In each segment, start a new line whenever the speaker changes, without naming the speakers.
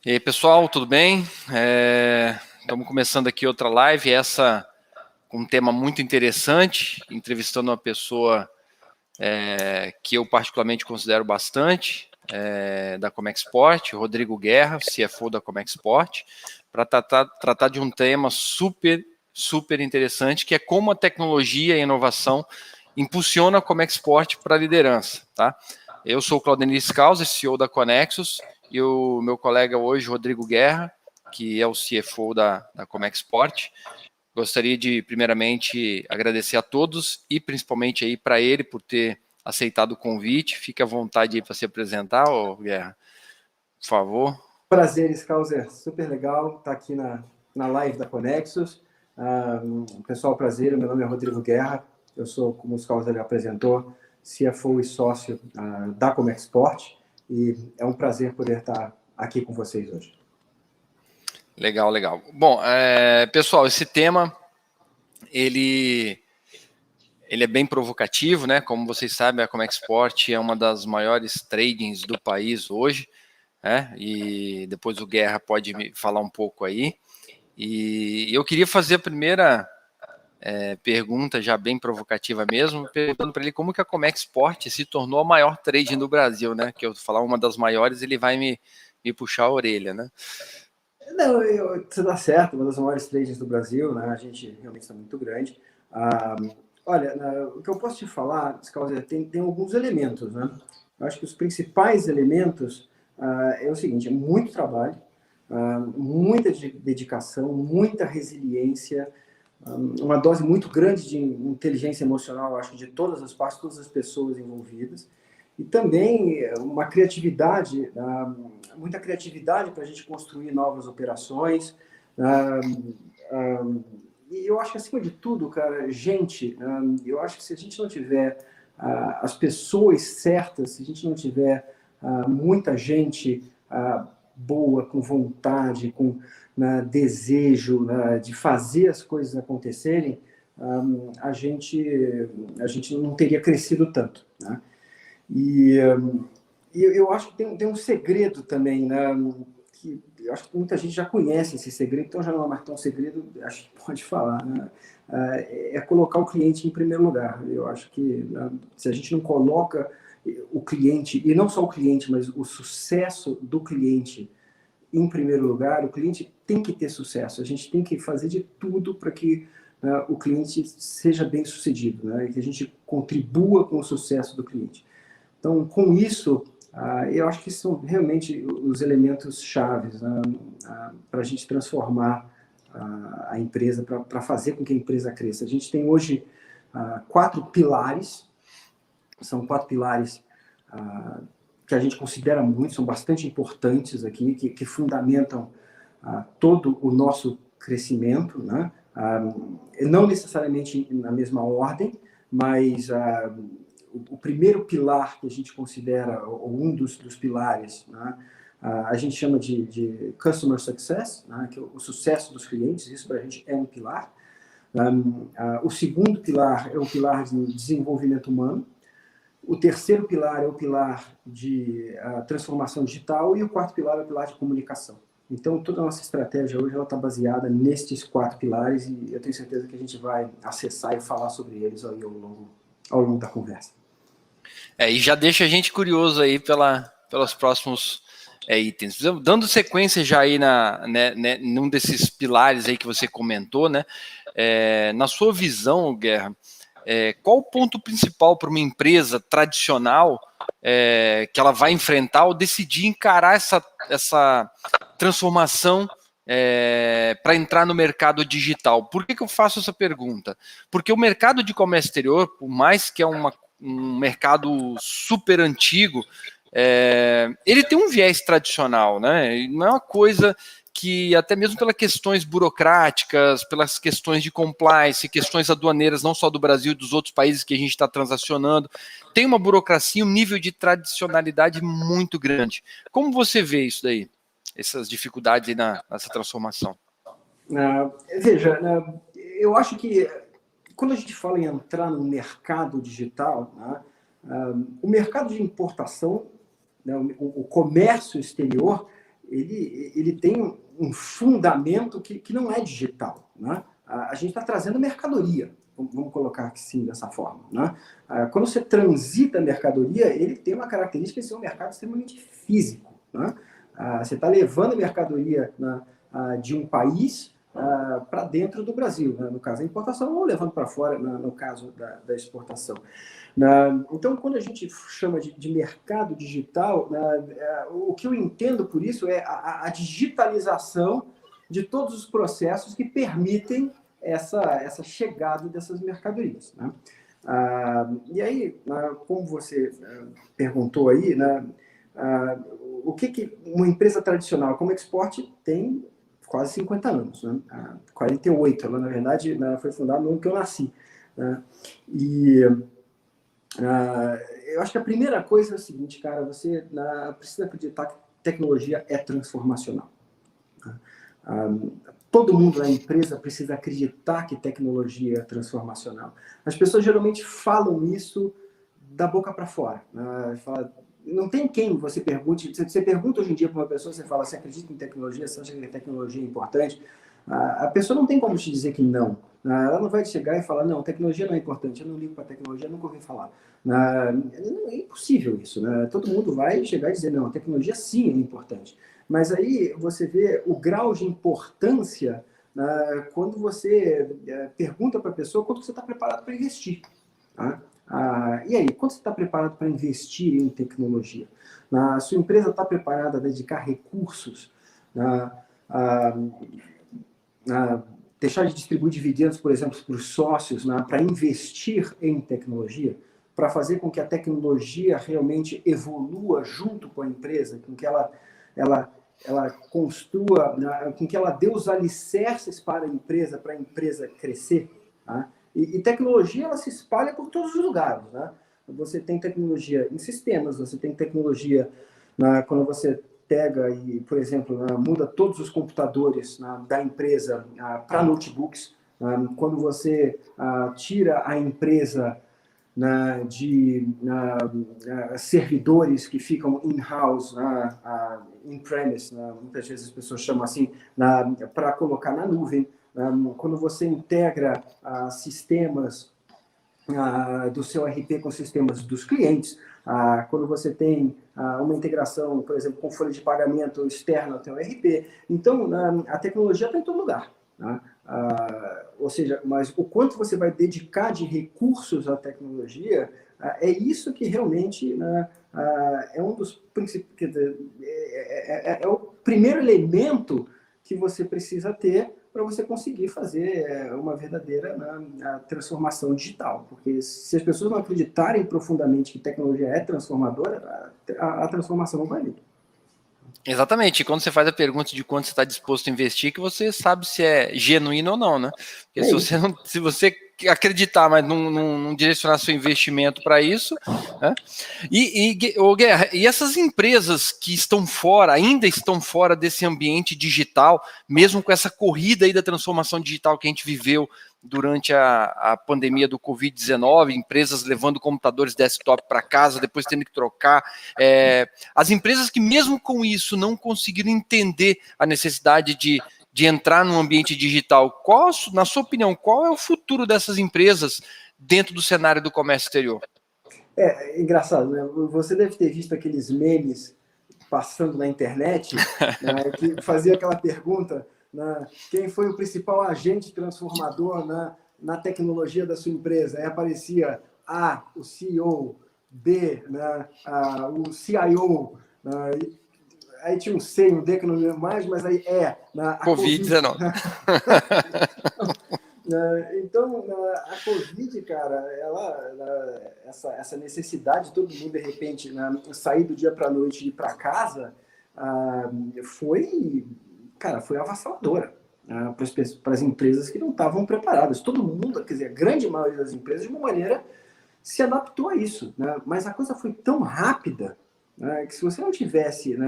E aí, pessoal, tudo bem? Estamos começando aqui outra live, essa com um tema muito interessante, entrevistando uma pessoa que eu particularmente considero bastante, da Comexport, Rodrigo Guerra, CFO da Comexport, para tratar de um tema super interessante, que é como a tecnologia e a inovação impulsiona a Comexport para a liderança, tá? Eu sou o Claudenir Scalzi, CEO da Conexus, e o meu colega hoje, Rodrigo Guerra, que é o CFO da Comexport. Gostaria de, primeiramente, agradecer a todos e principalmente aí para ele por ter aceitado o convite. Fique à vontade aí para se apresentar, Guerra, por favor.
Prazer, Scalzer. Super legal estar aqui na live da Conexus. Pessoal, prazer. Meu nome é Rodrigo Guerra. Eu sou, como o Scalzer apresentou, CFO e sócio da Comexport. E é um prazer poder estar aqui com vocês hoje.
Legal. Bom, pessoal, esse tema, ele é bem provocativo, né? Como vocês sabem, a Comexport é uma das maiores tradings do país hoje, né? E depois o Guerra pode me falar um pouco aí. E eu queria fazer a primeira pergunta, já bem provocativa mesmo, perguntando para ele como que a Comexport se tornou a maior trading do Brasil, né? Que eu falar uma das maiores, ele vai me puxar a orelha, né?
Não, você está certo, uma das maiores tradings do Brasil, né? A gente realmente está muito grande. Olha, o que eu posso te falar, Scalzer, tem alguns elementos, né? Eu acho que os principais elementos é o seguinte: é muito trabalho, muita dedicação, muita resiliência, uma dose muito grande de inteligência emocional, acho, de todas as partes, todas as pessoas envolvidas. E também uma criatividade, muita criatividade para a gente construir novas operações. E eu acho que, acima de tudo, cara, gente, eu acho que se a gente não tiver as pessoas certas, se a gente não tiver muita gente boa, com vontade, com desejo de fazer as coisas acontecerem, a gente não teria crescido tanto, né? E eu acho que tem um segredo também, né? Que eu acho que muita gente já conhece esse segredo, então já não é mais tão segredo, acho que pode falar, né? É colocar o cliente em primeiro lugar. Eu acho que se a gente não coloca o cliente, e não só o cliente, mas o sucesso do cliente em primeiro lugar, o cliente tem que ter sucesso. A gente tem que fazer de tudo para que o cliente seja bem sucedido, né? E que a gente contribua com o sucesso do cliente. Então, com isso, eu acho que são realmente os elementos chaves, né, para a gente transformar a empresa, para fazer com que a empresa cresça. A gente tem hoje 4 pilares, são 4 pilares que a gente considera muito, são bastante importantes aqui, que fundamentam todo o nosso crescimento, né? Não necessariamente na mesma ordem, mas o primeiro pilar que a gente considera, ou um dos pilares, né, a gente chama de Customer Success, né, que é o sucesso dos clientes. Isso para a gente é um pilar. O segundo pilar é o pilar de desenvolvimento humano. O terceiro pilar é o pilar de transformação digital, e o quarto pilar é o pilar de comunicação. Então, toda a nossa estratégia hoje está baseada nestes 4 pilares, e eu tenho certeza que a gente vai acessar e falar sobre eles aí ao longo da conversa.
E já deixa a gente curioso aí pelos próximos itens. Dando sequência já aí num desses pilares aí que você comentou, né? Na sua visão, Guerra, qual o ponto principal para uma empresa tradicional que ela vai enfrentar ao decidir encarar essa transformação para entrar no mercado digital? Por que eu faço essa pergunta? Porque o mercado de comércio exterior, por mais que é um mercado super antigo, ele tem um viés tradicional, né? Não é uma coisa que, até mesmo pelas questões burocráticas, pelas questões de compliance, questões aduaneiras, não só do Brasil e dos outros países que a gente está transacionando, tem uma burocracia, um nível de tradicionalidade muito grande. Como você vê isso daí? Essas dificuldades aí nessa transformação?
Veja, eu acho que quando a gente fala em entrar no mercado digital, né, o mercado de importação, né, o comércio exterior, ele tem um fundamento que não é digital, né? A gente está trazendo mercadoria, vamos colocar assim dessa forma, né? Quando você transita a mercadoria, ele tem uma característica de ser um mercado extremamente físico, né? Você está levando a mercadoria, né, de um país para dentro do Brasil, né? No caso da importação, ou levando para fora, no caso da exportação. Então, quando a gente chama de mercado digital, o que eu entendo por isso é a digitalização de todos os processos que permitem essa chegada dessas mercadorias, né? E aí, como você perguntou aí, né, o que uma empresa tradicional como Export tem quase 50 anos, né? 48, ela na verdade, né, foi fundada no ano que eu nasci, né? E eu acho que a primeira coisa é o seguinte, cara, você precisa acreditar que tecnologia é transformacional. Todo mundo na empresa precisa acreditar que tecnologia é transformacional. As pessoas geralmente falam isso da boca para fora. Não tem quem você pergunte. Você pergunta hoje em dia para uma pessoa, você fala, você acredita em tecnologia, você acha que a tecnologia é importante? A pessoa não tem como te dizer que não. Ela não vai chegar e falar, não, tecnologia não é importante, eu não ligo para tecnologia, nunca ouvi falar. É impossível isso, né? Todo mundo vai chegar e dizer, não, a tecnologia sim é importante. Mas aí você vê o grau de importância quando você pergunta para a pessoa quanto você está preparado para investir. Tá? E aí, quanto você está preparado para investir em tecnologia? A sua empresa está preparada a dedicar recursos, deixar de distribuir dividendos, por exemplo, para os sócios, para investir em tecnologia, para fazer com que a tecnologia realmente evolua junto com a empresa, com que ela construa, com que ela dê os alicerces para a empresa crescer. Tá? E tecnologia, ela se espalha por todos os lugares. Né? Você tem tecnologia em sistemas, você tem tecnologia quando você pega e, por exemplo, muda todos os computadores da empresa para notebooks, quando você tira a empresa de servidores que ficam in-house, in-premise, muitas vezes as pessoas chamam assim, para colocar na nuvem, quando você integra sistemas do seu RP com sistemas dos clientes, quando você tem uma integração, por exemplo, com folha de pagamento externa ao teu RP. Então, a tecnologia está em todo lugar. Né? Ou seja, mas o quanto você vai dedicar de recursos à tecnologia, é isso que realmente é um dos princípios, é o primeiro elemento que você precisa ter para você conseguir fazer uma verdadeira transformação digital. Porque se as pessoas não acreditarem profundamente que tecnologia é transformadora, a transformação não vai vir.
Exatamente. E quando você faz a pergunta de quanto você está disposto a investir, que você sabe se é genuíno ou não, né? Porque se você acreditar, mas não direcionar seu investimento para isso, né? Guerra, e essas empresas que estão fora, ainda estão fora desse ambiente digital, mesmo com essa corrida aí da transformação digital que a gente viveu durante a pandemia do Covid-19, empresas levando computadores desktop para casa, depois tendo que trocar. As empresas que mesmo com isso não conseguiram entender a necessidade de entrar no ambiente digital, na sua opinião, qual é o futuro dessas empresas dentro do cenário do comércio exterior?
É engraçado, né? Você deve ter visto aqueles memes passando na internet, né, que fazia aquela pergunta, né, quem foi o principal agente transformador na tecnologia da sua empresa? Aí aparecia A, o CEO, B, o CIO, aí tinha um C e um D que eu não lembro mais, mas aí a
Covid-19.
Então, a Covid, cara, essa necessidade de todo mundo, de repente, sair do dia para a noite e ir para casa, foi avassaladora para as empresas que não estavam preparadas. Todo mundo, quer dizer, a grande maioria das empresas, de uma maneira, se adaptou a isso. Mas a coisa foi tão rápida que se você não tivesse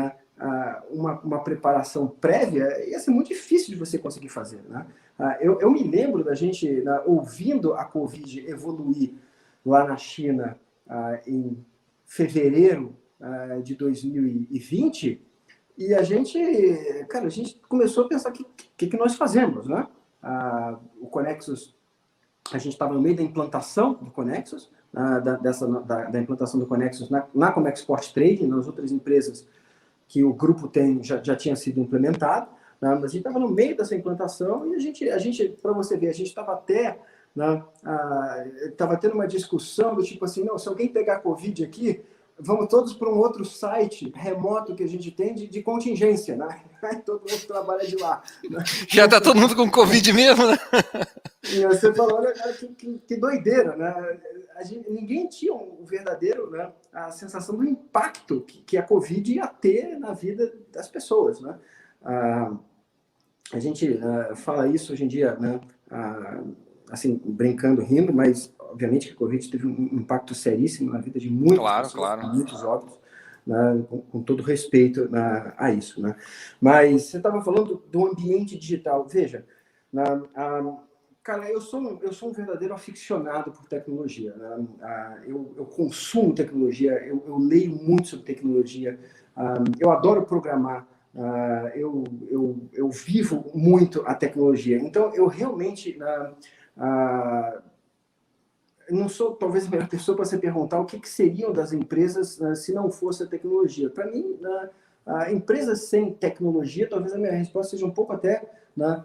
uma preparação prévia, ia ser muito difícil de você conseguir fazer. Eu me lembro da gente ouvindo a Covid evoluir lá na China em fevereiro de 2020, E a gente, cara, a gente começou a pensar o que nós fazemos, né? O Conexus, a gente estava no meio da implantação do Conexus, da implantação do Conexus na Comexport Trading, nas outras empresas que o grupo tem já tinha sido implementado, né? Mas a gente estava no meio dessa implantação e a gente para você ver, a gente estava até, né, estava tendo uma discussão do tipo assim, não, se alguém pegar Covid aqui, vamos todos para um outro site remoto que a gente tem de contingência, né? Aí todo mundo trabalha de lá. Né?
Já está todo mundo com Covid mesmo, né?
E você falou, olha, cara, que doideira, né? Ninguém tinha um verdadeiro, né, a sensação do impacto que a Covid ia ter na vida das pessoas, né? A gente fala isso hoje em dia, né? Assim, brincando, rindo, mas obviamente que a Covid teve um impacto seríssimo na vida de muitas pessoas,
claro.
muitos óbitos, né? Com todo respeito, né, a isso, né? Mas você estava falando do ambiente digital. Veja, cara, eu sou um verdadeiro aficionado por tecnologia, né? Eu consumo tecnologia, eu leio muito sobre tecnologia, eu adoro programar, eu vivo muito a tecnologia. Então, eu realmente não sou talvez a melhor pessoa para você perguntar o que seriam das empresas se não fosse a tecnologia. Para mim, empresas sem tecnologia, talvez a minha resposta seja um pouco até, né,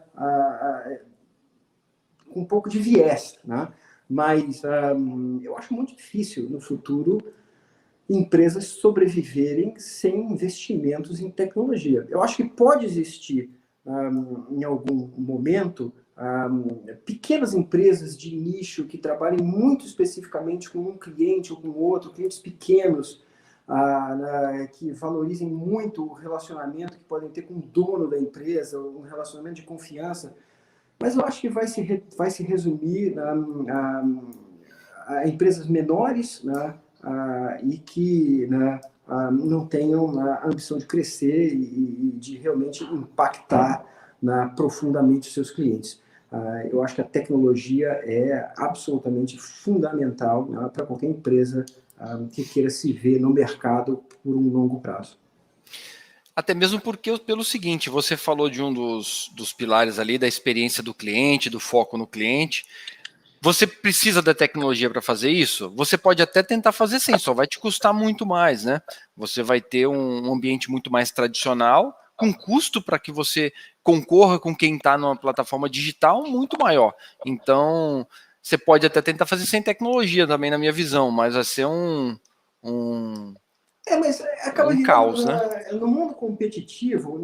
com um pouco de viés, né? Mas eu acho muito difícil no futuro empresas sobreviverem sem investimentos em tecnologia. Eu acho que pode existir, em algum momento, pequenas empresas de nicho que trabalhem muito especificamente com um cliente ou com outro, clientes pequenos, que valorizem muito o relacionamento que podem ter com o dono da empresa, um relacionamento de confiança. Mas eu acho que vai se resumir a empresas menores, né, e que, né, não tenham a ambição de crescer e de realmente impactar, né, profundamente os seus clientes. Eu acho que a tecnologia é absolutamente fundamental, né, para qualquer empresa que queira se ver no mercado por um longo prazo.
Até mesmo porque, pelo seguinte, você falou de um dos pilares ali, da experiência do cliente, do foco no cliente. Você precisa da tecnologia para fazer isso? Você pode até tentar fazer sem, só vai te custar muito mais, né? Você vai ter um ambiente muito mais tradicional, com custo para que você concorra com quem está numa plataforma digital muito maior. Então, você pode até tentar fazer sem tecnologia também, na minha visão, mas vai ser
Mas acaba virando,
caos, né?
no mundo competitivo,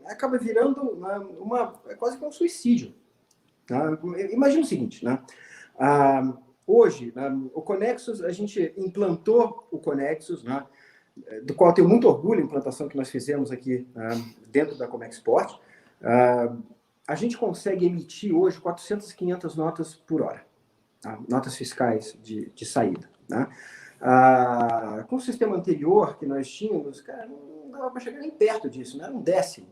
acaba virando é quase que um suicídio. Tá? Imagina o seguinte, né? Hoje, o Conexus, a gente implantou o Conexus, né? Do qual eu tenho muito orgulho, a implantação que nós fizemos aqui dentro da Comexport. A gente consegue emitir hoje 400, 500 notas por hora, tá? Notas fiscais de saída, né? Com o sistema anterior que nós tínhamos, cara, não dava para chegar nem perto disso, né? Era um décimo.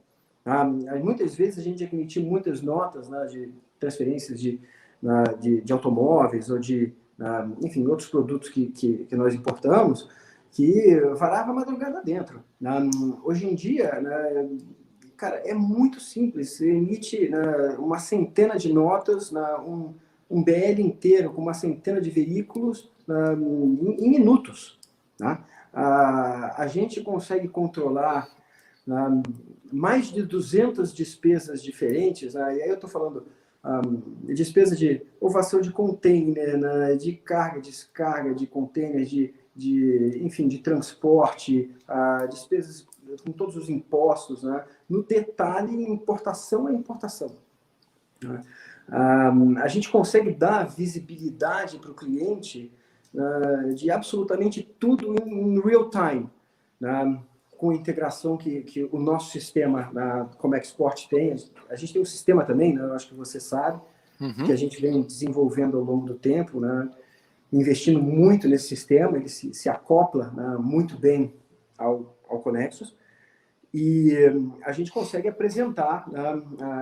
Muitas vezes a gente tinha que emitir muitas notas, né, de transferências de automóveis ou enfim, outros produtos que nós importamos, que varava a madrugada dentro. Hoje em dia, né, cara, é muito simples. Você emite, né, uma centena de notas, um BL inteiro com uma centena de veículos em minutos. Né? A gente consegue controlar mais de 200 despesas diferentes. E aí eu estou falando despesa de ovação de container, né, de carga, descarga de container, enfim, de transporte, despesas com todos os impostos, né, no detalhe, importação a importação. Né? A gente consegue dar visibilidade para o cliente de absolutamente tudo em real time, né? Com a integração que o nosso sistema na Comexport tem. A gente tem um sistema também, né? Eu acho que você sabe, que a gente vem desenvolvendo ao longo do tempo, né? Investindo muito nesse sistema, ele se acopla, né, muito bem ao Conexus, e a gente consegue apresentar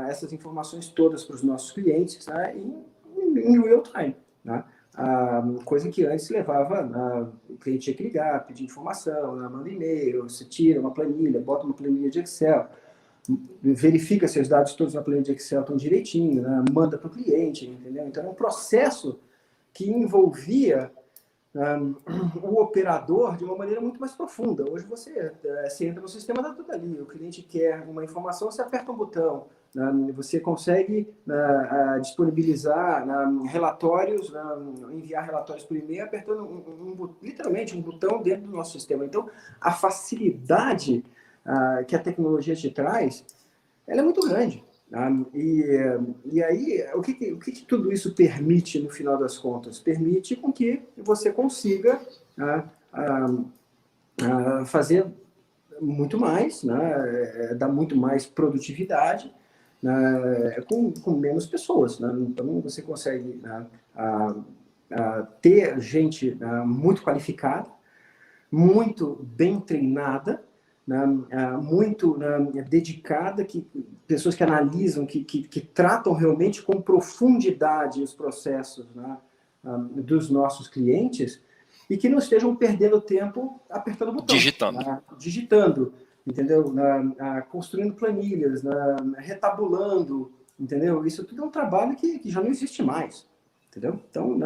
essas informações todas para os nossos clientes, né, em real time, né? coisa que antes levava, o cliente tinha que ligar, pedir informação, manda e-mail, você tira uma planilha, bota uma planilha de Excel, verifica se os dados todos na planilha de Excel estão direitinho, né? Manda para o cliente, entendeu? Então, é um processo que envolvia o operador de uma maneira muito mais profunda. Hoje você entra no sistema, dá tudo ali. O cliente quer uma informação, você aperta um botão. Você consegue disponibilizar relatórios, enviar relatórios por e-mail, apertando literalmente um botão dentro do nosso sistema. Então, a facilidade que a tecnologia te traz, ela é muito grande. E aí, o que tudo isso permite no final das contas? Permite com que você consiga fazer muito mais, né? Dar muito mais produtividade, né? Com menos pessoas. Né? Então, você consegue ter gente muito qualificada, muito bem treinada, muito dedicada, pessoas que analisam, que tratam realmente com profundidade os processos dos nossos clientes e que não estejam perdendo tempo apertando o botão. Digitando, entendeu? Construindo planilhas, retabulando, entendeu? Isso tudo é um trabalho que já não existe mais. Entendeu? Então,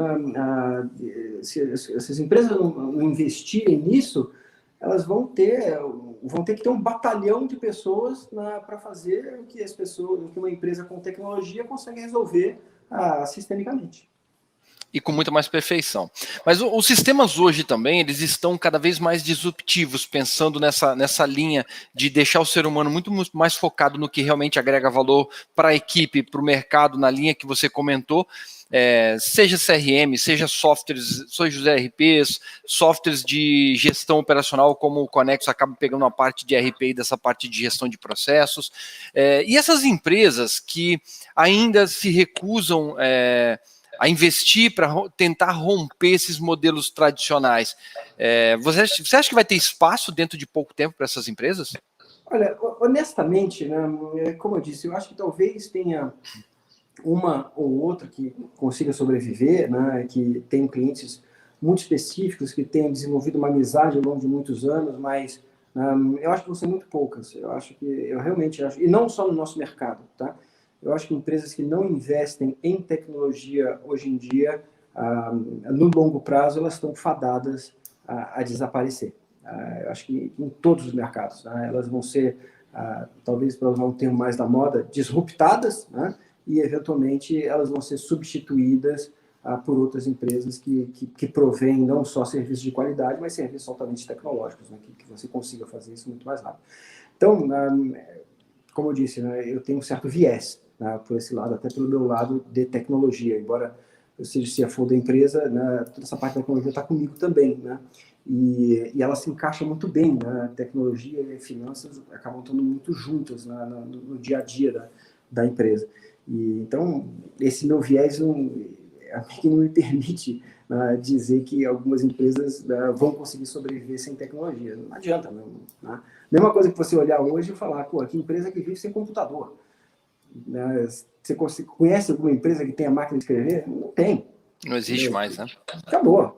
se as empresas não investirem nisso, elas vão ter que ter um batalhão de pessoas para fazer o que uma empresa com tecnologia consegue resolver sistemicamente.
E com muita mais perfeição. Mas os sistemas hoje também, eles estão cada vez mais disruptivos, pensando nessa linha de deixar o ser humano muito mais focado no que realmente agrega valor para a equipe, para o mercado, na linha que você comentou, seja CRM, seja softwares, seja os ERPs, softwares de gestão operacional, como o Conexo acaba pegando uma parte de ERP e dessa parte de gestão de processos. E essas empresas que ainda se recusam a investir para tentar romper esses modelos tradicionais. Você acha que vai ter espaço dentro de pouco tempo para essas empresas?
Olha, honestamente, né, como eu disse, eu acho que talvez tenha uma ou outra que consiga sobreviver, né, que tem clientes muito específicos, que tenham desenvolvido uma amizade ao longo de muitos anos, mas eu acho que vão ser muito poucas. Eu realmente acho, e não só no nosso mercado, tá? Eu acho que empresas que não investem em tecnologia hoje em dia, no longo prazo, elas estão fadadas a desaparecer. Eu acho que em todos os mercados, elas vão ser, talvez para usar um termo mais da moda, disruptadas, né? E eventualmente elas vão ser substituídas por outras empresas que provêm não só serviços de qualidade, mas serviços altamente tecnológicos, né? Que você consiga fazer isso muito mais rápido. Então, como eu disse, né, eu tenho um certo viés por esse lado, até pelo meu lado de tecnologia, embora eu seja CFO da empresa, né, toda essa parte da tecnologia está comigo também, né, e ela se encaixa muito bem, né, tecnologia e finanças acabam estando muito juntas no dia a dia da empresa. E, então, esse meu viés não me permite dizer que algumas empresas vão conseguir sobreviver sem tecnologia. Não adianta, não. Né? Mesma coisa que você olhar hoje e falar, pô, que empresa que vive sem computador. Você conhece alguma empresa que tenha máquina de escrever? Não tem.
Não existe mais, né?
Acabou.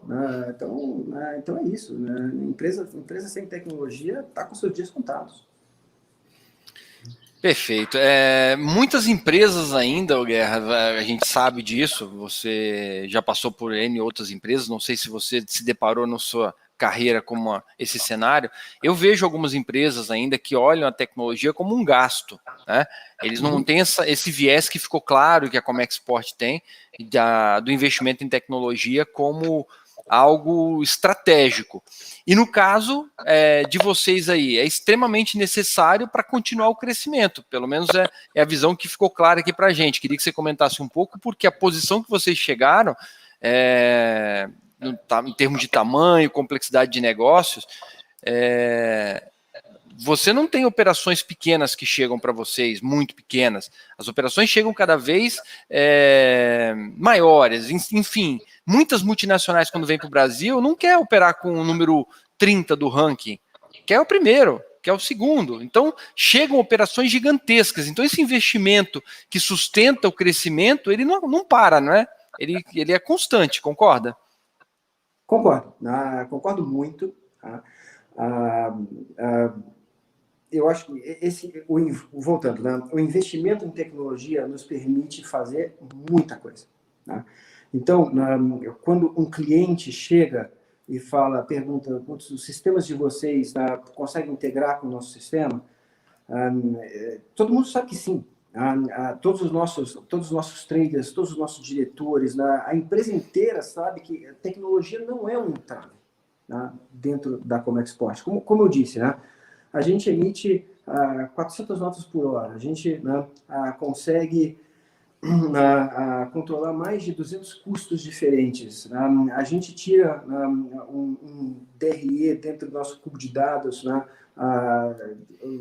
Então é isso. Né? Empresa sem tecnologia está com seus dias contados.
Perfeito. Muitas empresas ainda, Guerra, a gente sabe disso, você já passou por N outras empresas, não sei se você se deparou na sua carreira com esse cenário. Eu vejo algumas empresas ainda que olham a tecnologia como um gasto, né? Eles não têm esse viés que ficou claro que a Comexport tem, do investimento em tecnologia como algo estratégico. E no caso de vocês aí, é extremamente necessário para continuar o crescimento, pelo menos é a visão que ficou clara aqui para a gente. Queria que você comentasse um pouco, porque a posição que vocês chegaram, em termos de tamanho, complexidade de negócios, você não tem operações pequenas que chegam para vocês, muito pequenas. As operações chegam cada vez maiores. Enfim, muitas multinacionais, quando vêm para o Brasil, não quer operar com o número 30 do ranking. Quer o primeiro, quer o segundo. Então, chegam operações gigantescas. Então, esse investimento que sustenta o crescimento, ele não para, não é? ele é constante, concorda?
Concordo, concordo muito. Tá? Eu acho que voltando, né? O investimento em tecnologia nos permite fazer muita coisa. Né? Então, quando um cliente chega e pergunta, os sistemas de vocês conseguem integrar com o nosso sistema? Todo mundo sabe que sim. Todos os nossos traders, todos os nossos diretores, a empresa inteira sabe que a tecnologia não é um entrave, né, dentro da Comexport. Como eu disse, né, a gente emite 400 notas por hora, a gente consegue controlar mais de 200 custos diferentes. A gente tira um DRE dentro do nosso cubo de dados,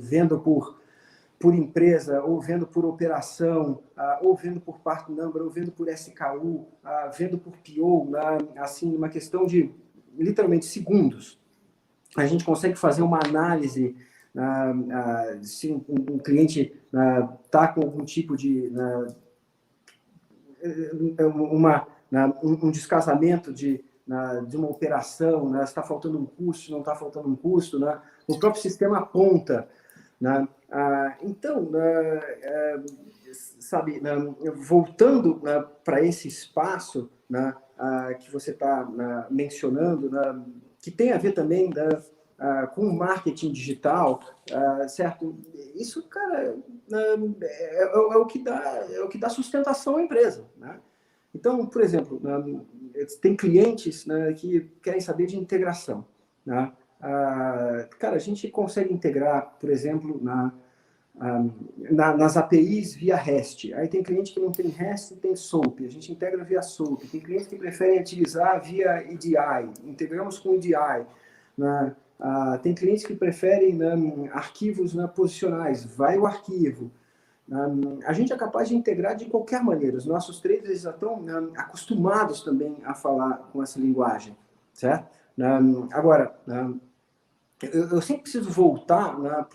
vendo por empresa, ou vendo por operação, ou vendo por part number, ou vendo por SKU, vendo por PO, assim, uma questão de literalmente segundos. A gente consegue fazer uma análise se um cliente está com algum tipo de um descasamento de uma operação, se está faltando um custo, não está faltando um custo, o próprio sistema aponta. Então, sabe, voltando para esse espaço que você está mencionando, que tem a ver também com o marketing digital, certo? Isso, cara, é o que dá sustentação à empresa. Né? Então, por exemplo, tem clientes que querem saber de integração. Né? Cara, a gente consegue integrar, por exemplo, nas APIs via REST. Aí tem cliente que não tem REST e tem SOAP. A gente integra via SOAP. Tem clientes que preferem utilizar via EDI. Integramos com EDI. Tem clientes que preferem arquivos posicionais. Vai o arquivo. A gente é capaz de integrar de qualquer maneira. Os nossos traders já estão acostumados também a falar com essa linguagem. Certo? Agora, eu sempre preciso voltar para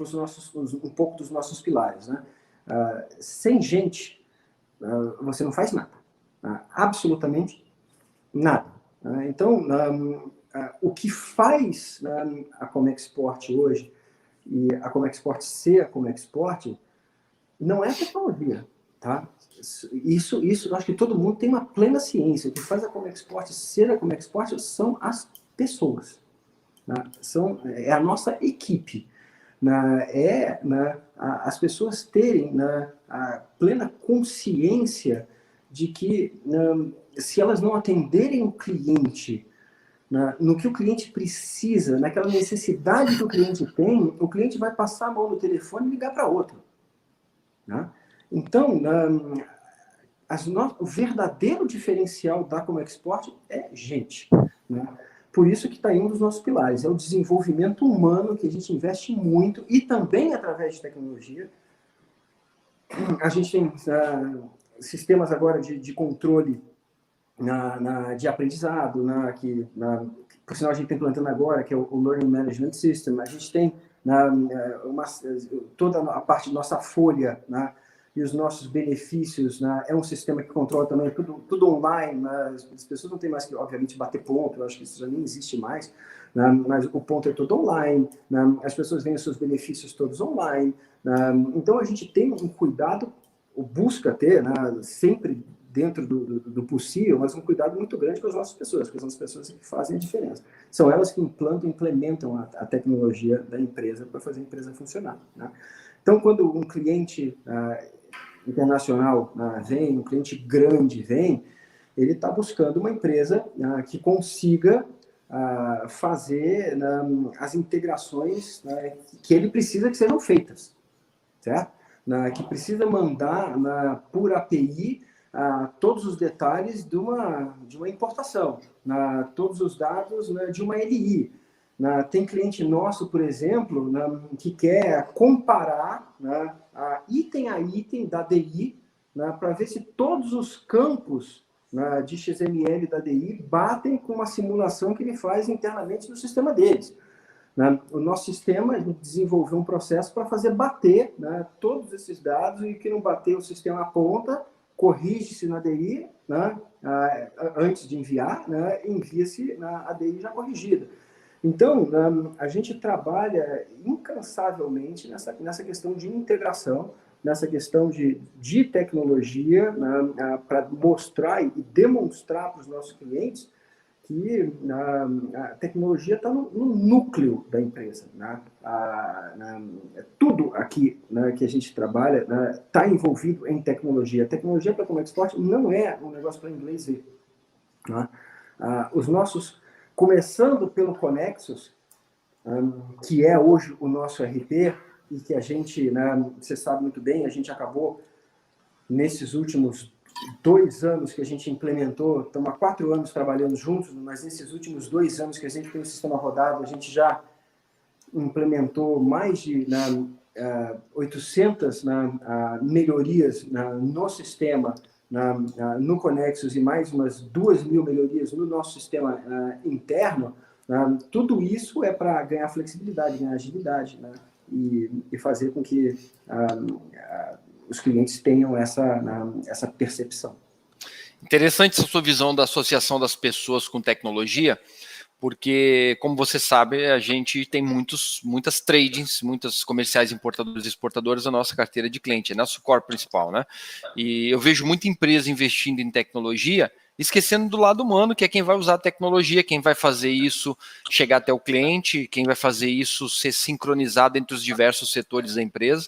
um pouco dos nossos pilares. Né? Sem gente, você não faz nada. Absolutamente nada. Então, o que faz a Comexport hoje, e a Comexport ser a Comexport, não é a tecnologia. Tá? Isso eu acho que todo mundo tem uma plena ciência. O que faz a Comexport ser a Comexport são as pessoas. É a nossa equipe. As pessoas terem a plena consciência de que se elas não atenderem o cliente no que o cliente precisa, naquela necessidade que o cliente tem, o cliente vai passar a mão no telefone e ligar para outro. Então, o verdadeiro diferencial da Comexport é gente. Por isso que está em um dos nossos pilares, é o desenvolvimento humano, que a gente investe muito, e também através de tecnologia. A gente tem sistemas agora de controle de aprendizado, que por sinal a gente está implantando agora, que é o Learning Management System. A gente tem toda a parte de nossa folha, e os nossos benefícios, é um sistema que controla também tudo online. As pessoas não têm mais que, obviamente, bater ponto, eu acho que isso já nem existe mais, mas o ponto é todo online, as pessoas veem os seus benefícios todos online. Então, a gente tem um cuidado, busca ter, sempre dentro do possível, mas um cuidado muito grande com as nossas pessoas, porque são as pessoas que fazem a diferença. São elas que implementam a tecnologia da empresa para fazer a empresa funcionar. Então, quando um cliente internacional vem, um cliente grande vem, ele está buscando uma empresa que consiga fazer as integrações que ele precisa que sejam feitas, certo? Que precisa mandar por API todos os detalhes de uma importação, todos os dados de uma LI. Tem cliente nosso, por exemplo, que quer comparar item a item da DI para ver se todos os campos de XML da DI batem com uma simulação que ele faz internamente no sistema deles. O nosso sistema desenvolveu um processo para fazer bater todos esses dados, e que não bater, o sistema aponta, corrige-se na ADI, né, antes de enviar, né, envia-se na ADI já corrigida. Então, a gente trabalha incansavelmente nessa questão de integração, nessa questão de tecnologia, né, para mostrar e demonstrar para os nossos clientes que a tecnologia está no núcleo da empresa. Né? Tudo aqui, né, que a gente trabalha está envolvido em tecnologia. A tecnologia para Comex Export não é um negócio para inglês ver. Né? Os nossos, começando pelo Connexus, que é hoje o nosso RP, e que a gente, né, você sabe muito bem, a gente acabou, nesses últimos 2 anos que a gente implementou, estamos há 4 anos trabalhando juntos, mas nesses últimos 2 anos que a gente tem o sistema rodado, a gente já implementou mais de 800 melhorias no sistema, no Connexus, e mais umas 2.000 melhorias no nosso sistema interno. Tudo isso é para ganhar flexibilidade, ganhar agilidade, né? E fazer com que os clientes tenham essa percepção.
Interessante essa sua visão da associação das pessoas com tecnologia, porque, como você sabe, a gente tem muitas tradings, muitas comerciais importadores e exportadores na nossa carteira de cliente, é nosso core principal, né? E eu vejo muita empresa investindo em tecnologia, esquecendo do lado humano, que é quem vai usar a tecnologia, quem vai fazer isso chegar até o cliente, quem vai fazer isso ser sincronizado entre os diversos setores da empresa.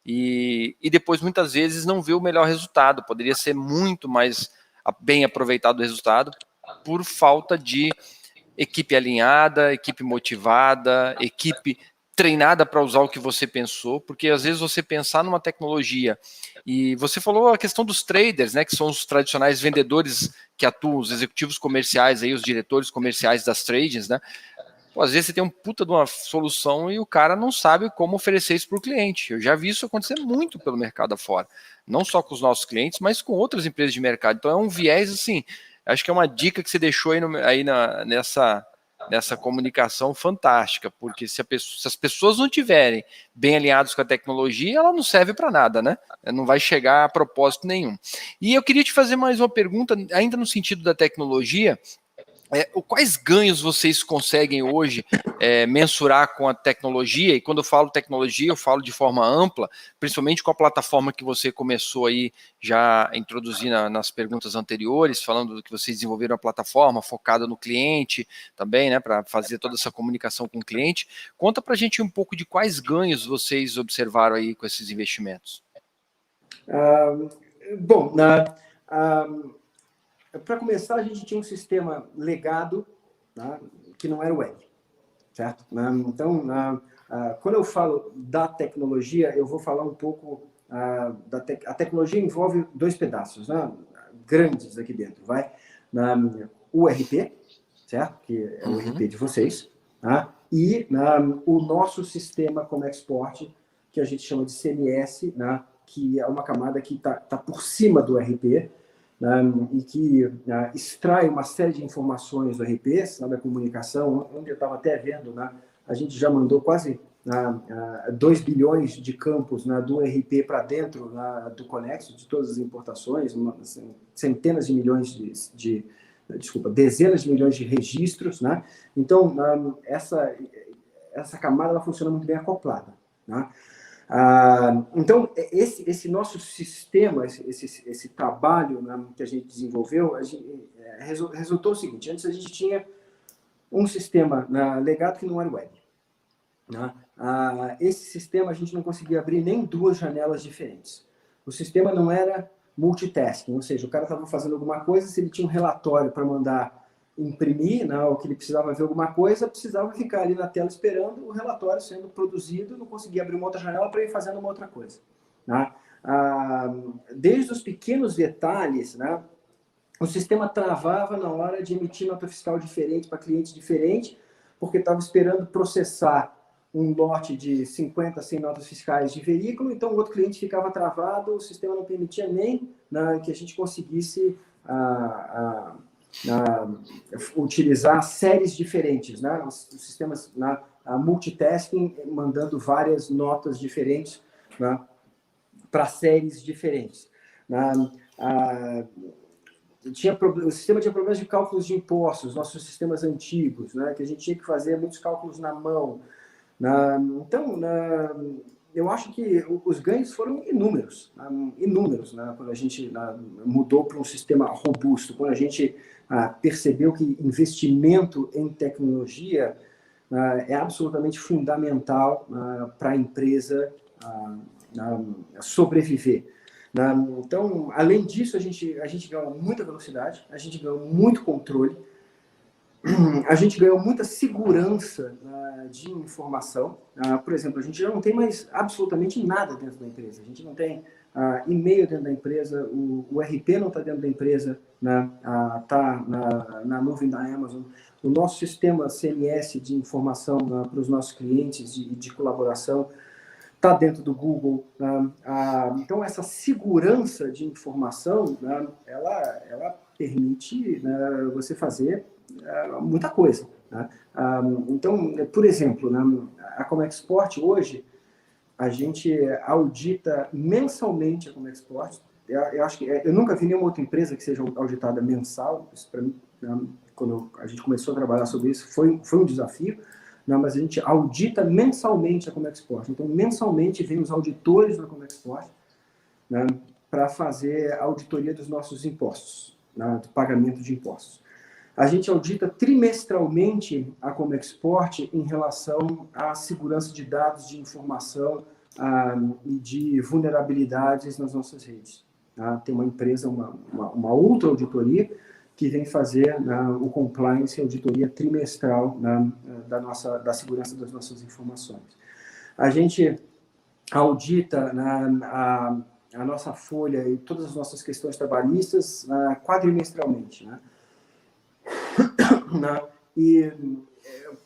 E depois, muitas vezes, não vê o melhor resultado. Poderia ser muito mais bem aproveitado o resultado por falta de equipe alinhada, equipe motivada, equipe treinada para usar o que você pensou, porque às vezes você pensar numa tecnologia, e você falou a questão dos traders, né, que são os tradicionais vendedores que atuam, os executivos comerciais, aí, os diretores comerciais das tradings, né? Pô, às vezes você tem um puta de uma solução e o cara não sabe como oferecer isso para o cliente. Eu já vi isso acontecer muito pelo mercado afora. Não só com os nossos clientes, mas com outras empresas de mercado. Então é um viés, assim, acho que é uma dica que você deixou aí nessa comunicação fantástica, porque se as pessoas não tiverem bem alinhadas com a tecnologia, ela não serve para nada, né? Não vai chegar a propósito nenhum. E eu queria te fazer mais uma pergunta, ainda no sentido da tecnologia. Quais ganhos vocês conseguem hoje mensurar com a tecnologia? E quando eu falo tecnologia, eu falo de forma ampla, principalmente com a plataforma que você começou aí já a introduzir nas perguntas anteriores, falando que vocês desenvolveram uma plataforma focada no cliente também, né, para fazer toda essa comunicação com o cliente. Conta para a gente um pouco de quais ganhos vocês observaram aí com esses investimentos.
Bom, para começar, a gente tinha um sistema legado, né, que não era web, certo? Então, quando eu falo da tecnologia, eu vou falar um pouco a tecnologia envolve 2 pedaços, né, grandes aqui dentro, vai? O RP, certo? Que é o RP de vocês, tá? E o nosso sistema como export, que a gente chama de CMS, né, que é uma camada que está por cima do RP, e que extrai uma série de informações do RP, da comunicação, onde eu estava até vendo, a gente já mandou quase 2 bilhões de campos do RP para dentro do Connexus, de todas as importações, centenas de milhões dezenas de milhões de registros, né? Então, essa camada ela funciona muito bem acoplada, né? Então, esse nosso sistema, esse trabalho, né, que a gente desenvolveu, resultou o seguinte: antes a gente tinha um sistema legado que não era web, né? Esse sistema a gente não conseguia abrir nem 2 janelas diferentes. O sistema não era multitasking, ou seja, o cara estava fazendo alguma coisa, se ele tinha um relatório para mandar imprimir, né, ou que ele precisava ver alguma coisa, precisava ficar ali na tela esperando o relatório sendo produzido, não conseguia abrir uma outra janela para ir fazendo uma outra coisa, né? Desde os pequenos detalhes, né, o sistema travava na hora de emitir nota fiscal diferente para cliente diferente, porque estava esperando processar um lote de 50, 100 notas fiscais de veículo, então o outro cliente ficava travado, o sistema não permitia nem que a gente conseguisse utilizar séries diferentes, né? Os sistemas multitasking, mandando várias notas diferentes, né, para séries diferentes. O sistema tinha problemas de cálculos de impostos, nossos sistemas antigos, né, que a gente tinha que fazer muitos cálculos na mão. Então, eu acho que os ganhos foram inúmeros, inúmeros, né, quando a gente mudou para um sistema robusto, quando a gente percebeu que investimento em tecnologia é absolutamente fundamental para a empresa sobreviver. Então, além disso, a gente ganhou muita velocidade, a gente ganhou muito controle, a gente ganhou muita segurança de informação. Por exemplo, a gente já não tem mais absolutamente nada dentro da empresa. A gente não tem e-mail dentro da empresa, o RP não está dentro da empresa, está na nuvem da Amazon. O nosso sistema CMS de informação para os nossos clientes de colaboração está dentro do Google. Então, essa segurança de informação, ela permite você fazer muita coisa. Então, por exemplo, a Comexport hoje, a gente audita mensalmente a Comexport. Eu acho que eu nunca vi nenhuma outra empresa que seja auditada mensal. Isso, para mim, quando a gente começou a trabalhar sobre isso, foi um desafio. Mas a gente audita mensalmente a Comexport. Então, mensalmente, vem os auditores da Comexport para fazer a auditoria dos nossos impostos, do pagamento de impostos. A gente audita trimestralmente a Comexport em relação à segurança de dados, de informação e de vulnerabilidades nas nossas redes. Tem uma empresa, uma outra auditoria, que vem fazer o compliance e auditoria trimestral da segurança das nossas informações. A gente audita a nossa folha e todas as nossas questões trabalhistas quadrimestralmente. E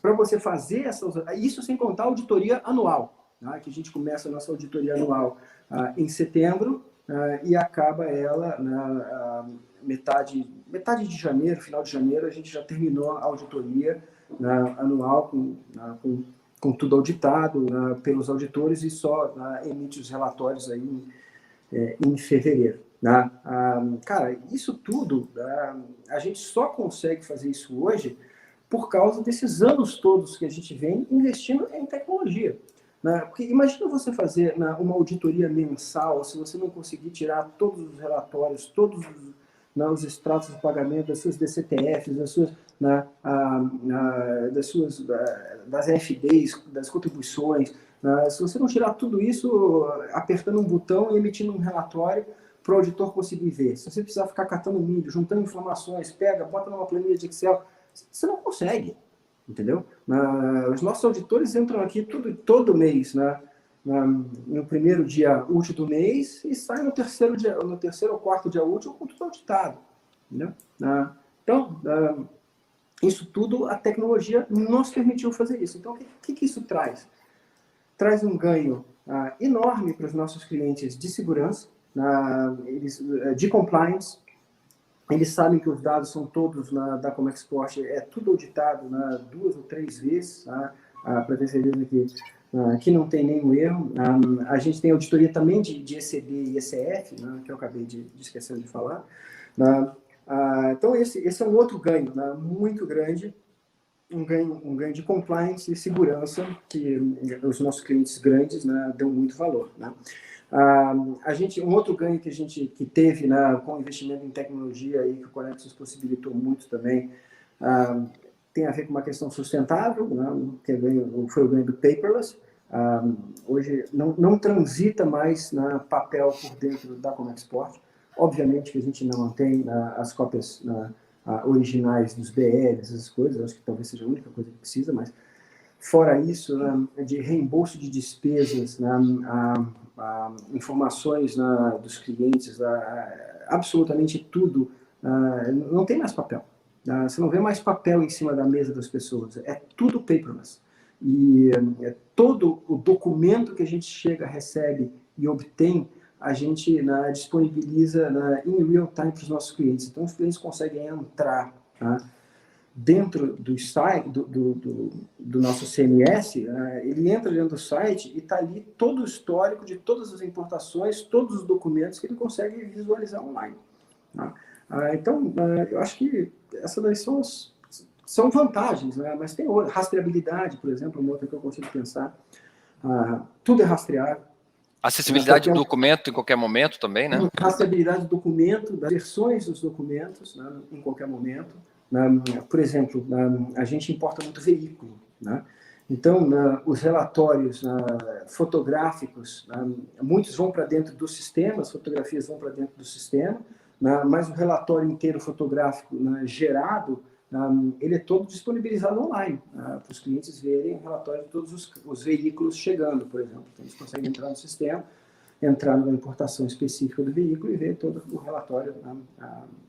para você fazer isso sem contar a auditoria anual, que a gente começa a nossa auditoria anual em setembro e acaba ela na metade de janeiro, final de janeiro, a gente já terminou a auditoria anual com tudo auditado pelos auditores e só emite os relatórios aí em fevereiro. Cara, isso tudo, a gente só consegue fazer isso hoje por causa desses anos todos que a gente vem investindo em tecnologia. Porque imagina você fazer uma auditoria mensal, se você não conseguir tirar todos os relatórios, todos os extratos de pagamento das suas DCTFs, das FDs, das contribuições, se você não tirar tudo isso apertando um botão e emitindo um relatório para o auditor conseguir ver. Se você precisar ficar catando milho, juntando informações, bota numa planilha de Excel, você não consegue, entendeu? Os nossos auditores entram aqui todo mês, no primeiro dia útil do mês e saem no terceiro ou quarto dia útil com tudo auditado, entendeu? Então, isso tudo, a tecnologia nos permitiu fazer isso. Então, o que isso traz? Traz um ganho enorme para os nossos clientes de segurança, de compliance. Eles sabem que os dados são todos da Comexport, é tudo auditado 2 ou 3 vezes, para ter certeza que não tem nenhum erro. A gente tem auditoria também de ECB e ECF, que eu acabei de esquecer de falar. Então, esse é um outro ganho muito grande, um ganho de compliance e segurança, que os nossos clientes grandes dão muito valor. Um outro ganho que a gente teve com o investimento em tecnologia e que o Conexus possibilitou muito também, tem a ver com uma questão sustentável, que foi o ganho do paperless. Hoje não transita mais papel por dentro da Comexport. Obviamente que a gente não mantém as cópias originais dos BLs, essas coisas, acho que talvez seja a única coisa que precisa, mas fora isso, de reembolso de despesas, informações dos clientes, absolutamente tudo, não tem mais papel. Você não vê mais papel em cima da mesa das pessoas, é tudo paperless. E todo o documento que a gente chega, recebe e obtém, a gente disponibiliza em real time para os nossos clientes. Então, os clientes conseguem entrar dentro do site, do nosso CMS, ele entra dentro do site e está ali todo o histórico de todas as importações, todos os documentos que ele consegue visualizar online. Tá? Então, eu acho que essas daí são vantagens, né? Mas tem outra. Rastreabilidade, por exemplo, uma outra que eu consigo pensar. Tudo é rastreável.
Acessibilidade do documento em qualquer momento também, né?
Rastreabilidade do documento, das versões dos documentos, né, em qualquer momento. Por exemplo, a gente importa muito veículo, né? Então, os relatórios fotográficos, muitos vão para dentro do sistema, as fotografias vão para dentro do sistema, mas o relatório inteiro fotográfico gerado, ele é todo disponibilizado online, para os clientes verem o relatório de todos os veículos chegando, por exemplo. Então, eles conseguem entrar no sistema, entrar numa importação específica do veículo e ver todo o relatório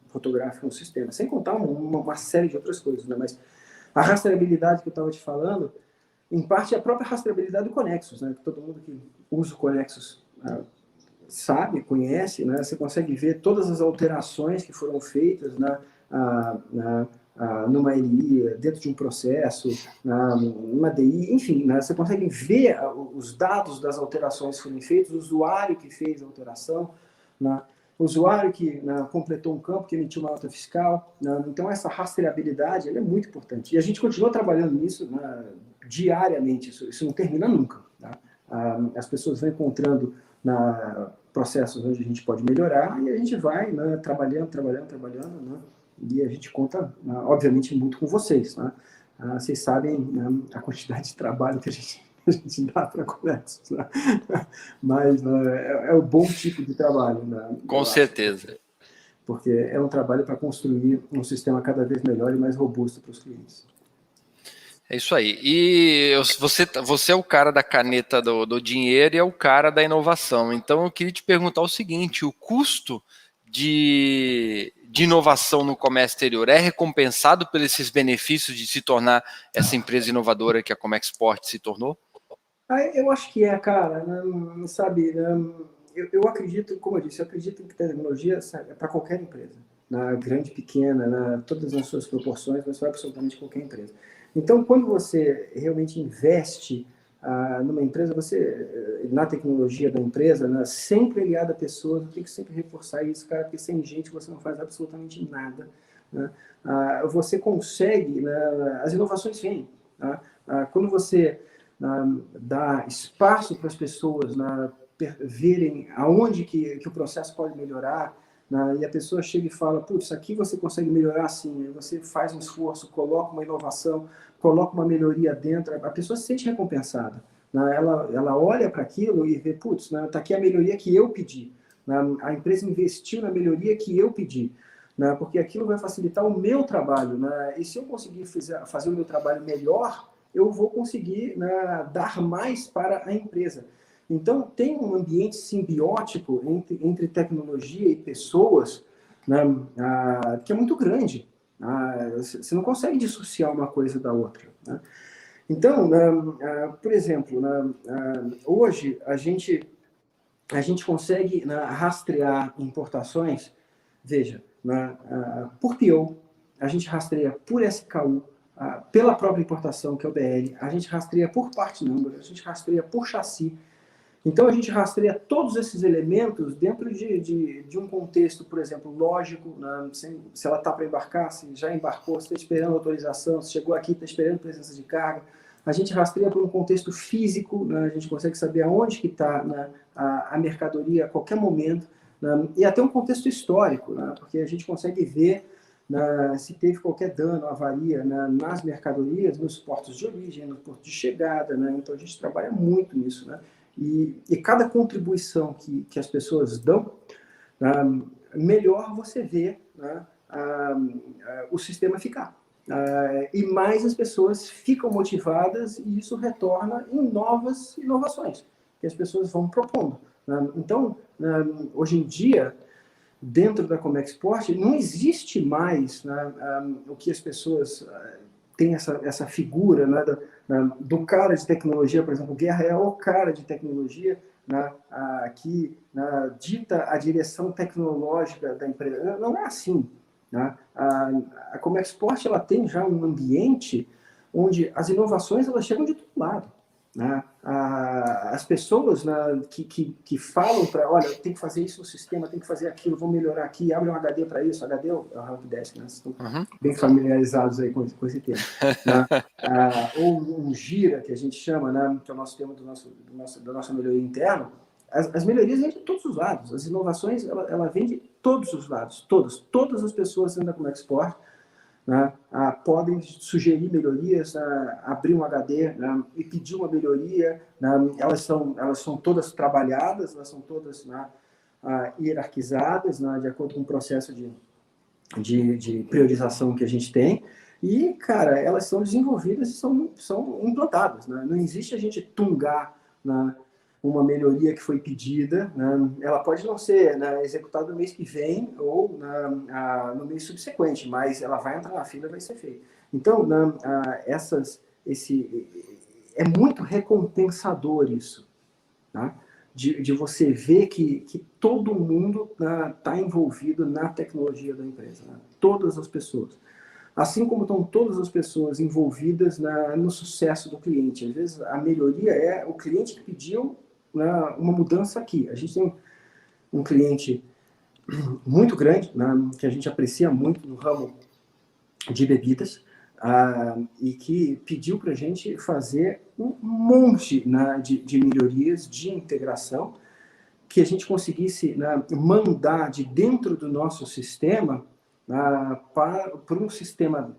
fotográfico no sistema. Sem contar uma série de outras coisas, né? Mas a rastreabilidade que eu estava te falando, em parte é a própria rastreabilidade do Conexus, né? Que todo mundo que usa o Conexus sabe, conhece, né? Você consegue ver todas as alterações que foram feitas numa LI, dentro de um processo, numa DI, enfim, né? Você consegue ver os dados das alterações que foram feitas, o usuário que fez a alteração, né? O usuário que completou um campo, que emitiu uma nota fiscal. Né? Então, essa rastreabilidade ela é muito importante. E a gente continua trabalhando nisso diariamente, isso não termina nunca. Tá? As pessoas vão encontrando processos onde a gente pode melhorar e a gente vai trabalhando, né? E a gente conta, obviamente, muito com vocês. Né? Vocês sabem a quantidade de trabalho que a gente dá para Conexus. Né? Mas é o bom tipo de trabalho. Né?
Com certeza.
Porque é um trabalho para construir um sistema cada vez melhor e mais robusto para os clientes.
É isso aí. E você é o cara da caneta do dinheiro e é o cara da inovação. Então eu queria te perguntar o seguinte: o custo de inovação no comércio exterior é recompensado por esses benefícios de se tornar essa empresa inovadora que a Comexport se tornou?
Eu acho que cara. Sabe, eu acredito, como eu disse, eu acredito que tecnologia é para qualquer empresa. Grande, pequena, todas as suas proporções, mas para absolutamente qualquer empresa. Então, quando você realmente investe numa empresa, na tecnologia da empresa, sempre aliada a pessoas, eu tenho que sempre reforçar isso, cara, porque sem gente você não faz absolutamente nada. Né? Você consegue, as inovações vêm. Tá? Quando você dá espaço para as pessoas verem aonde que o processo pode melhorar, e a pessoa chega e fala, putz, aqui você consegue melhorar assim, aí você faz um esforço, coloca uma inovação, coloca uma melhoria dentro, a pessoa se sente recompensada. Ela olha para aquilo e vê, putz, está aqui a melhoria que eu pedi. A empresa investiu na melhoria que eu pedi. Porque aquilo vai facilitar o meu trabalho. E se eu conseguir fazer o meu trabalho melhor, eu vou conseguir dar mais para a empresa. Então, tem um ambiente simbiótico entre tecnologia e pessoas que é muito grande. Você não consegue dissociar uma coisa da outra. Né? Então, por exemplo, hoje a gente consegue rastrear importações, veja, por PO, a gente rastreia por SKU, pela própria importação, que é o BL, a gente rastreia por part number, a gente rastreia por chassi. Então, a gente rastreia todos esses elementos dentro de um contexto, por exemplo, lógico, se ela está para embarcar, se já embarcou, se está esperando autorização, se chegou aqui, está esperando presença de carga. A gente rastreia por um contexto físico, a gente consegue saber aonde que está a mercadoria a qualquer momento, e até um contexto histórico, porque a gente consegue ver se teve qualquer dano, avaria nas mercadorias, nos portos de origem, no porto de chegada. Então, a gente trabalha muito nisso. E cada contribuição que as pessoas dão, melhor você vê o sistema ficar. E mais as pessoas ficam motivadas e isso retorna em novas inovações que as pessoas vão propondo. Então, hoje em dia, dentro da Comexport, não existe mais o que as pessoas têm essa figura do cara de tecnologia, por exemplo, o Guerra é o cara de tecnologia que dita a direção tecnológica da empresa. Não é assim. a Comexport ela tem já um ambiente onde as inovações elas chegam de todo lado. Né? As pessoas, né, que falam para, olha, tem que fazer isso no sistema, tem que fazer aquilo, vou melhorar aqui, abre um HD para isso, HD é o helpdesk, né? Vocês estão bem familiarizados aí com esse termo. Né? Ou um Gira, que a gente chama, né, que é o nosso tema da nossa melhoria interna. As melhorias vêm de todos os lados, as inovações ela vem de todos os lados, todas as pessoas dentro da Comexport, né, podem sugerir melhorias, abrir um HD, né, e pedir uma melhoria, né, elas são todas trabalhadas, elas são todas, né, hierarquizadas, né, de acordo com o processo de priorização que a gente tem, e, cara, elas são desenvolvidas e são implantadas. Né, não existe a gente tungar, né, uma melhoria que foi pedida, né, ela pode não ser, né, executada no mês que vem ou no mês subsequente, mas ela vai entrar na fila e vai ser feita. Então, né, é muito recompensador isso, tá? De você ver que todo mundo está envolvido na tecnologia da empresa, né? Todas as pessoas. Assim como estão todas as pessoas envolvidas no sucesso do cliente. Às vezes a melhoria é o cliente que pediu uma mudança aqui. A gente tem um cliente muito grande, né, que a gente aprecia muito no ramo de bebidas, e que pediu para a gente fazer um monte, né, de melhorias, de integração, que a gente conseguisse, né, mandar de dentro do nosso sistema para um sistema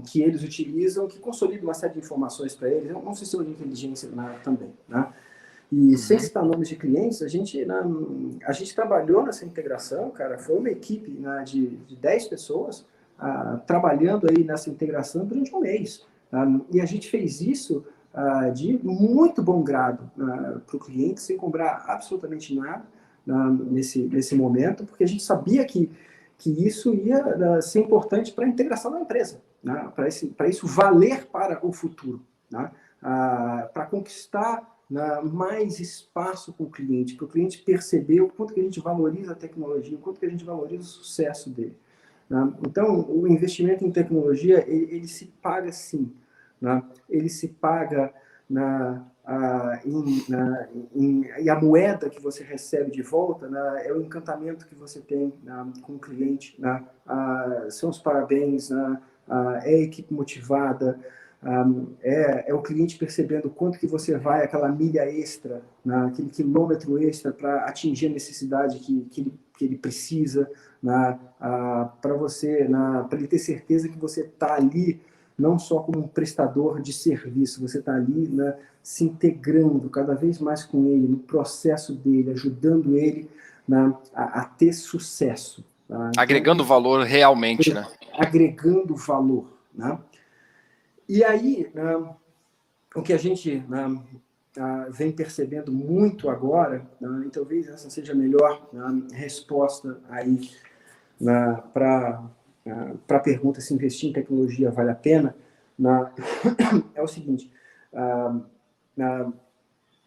que eles utilizam, que consolida uma série de informações para eles, um sistema de inteligência também, né? E sem citar nomes de clientes, a gente trabalhou nessa integração, cara, foi uma equipe, né, de 10 pessoas trabalhando aí nessa integração durante um mês. E a gente fez isso de muito bom grado para o cliente, sem cobrar absolutamente nada nesse momento, porque a gente sabia que isso ia ser importante para a integração da empresa, né, para isso valer para o futuro, né, para conquistar mais espaço com o cliente, para o cliente perceber o quanto que a gente valoriza a tecnologia, o quanto que a gente valoriza o sucesso dele. Né? Então, o investimento em tecnologia, ele se paga sim. Né? Ele se paga e a moeda que você recebe de volta, né, é o encantamento que você tem com o cliente. Né? São os parabéns, né? É a equipe motivada, é o cliente percebendo quanto que você vai, aquela milha extra, aquele quilômetro extra para atingir a necessidade que ele precisa, para ele ter certeza que você está ali não só como um prestador de serviço, você está ali, né, se integrando cada vez mais com ele, no processo dele, ajudando ele, né, a ter sucesso. Tá? Então,
agregando valor realmente, né?
Agregando valor, né? E aí, o que a gente vem percebendo muito agora, e talvez essa seja a melhor resposta aí para a pergunta se investir em tecnologia vale a pena, é o seguinte,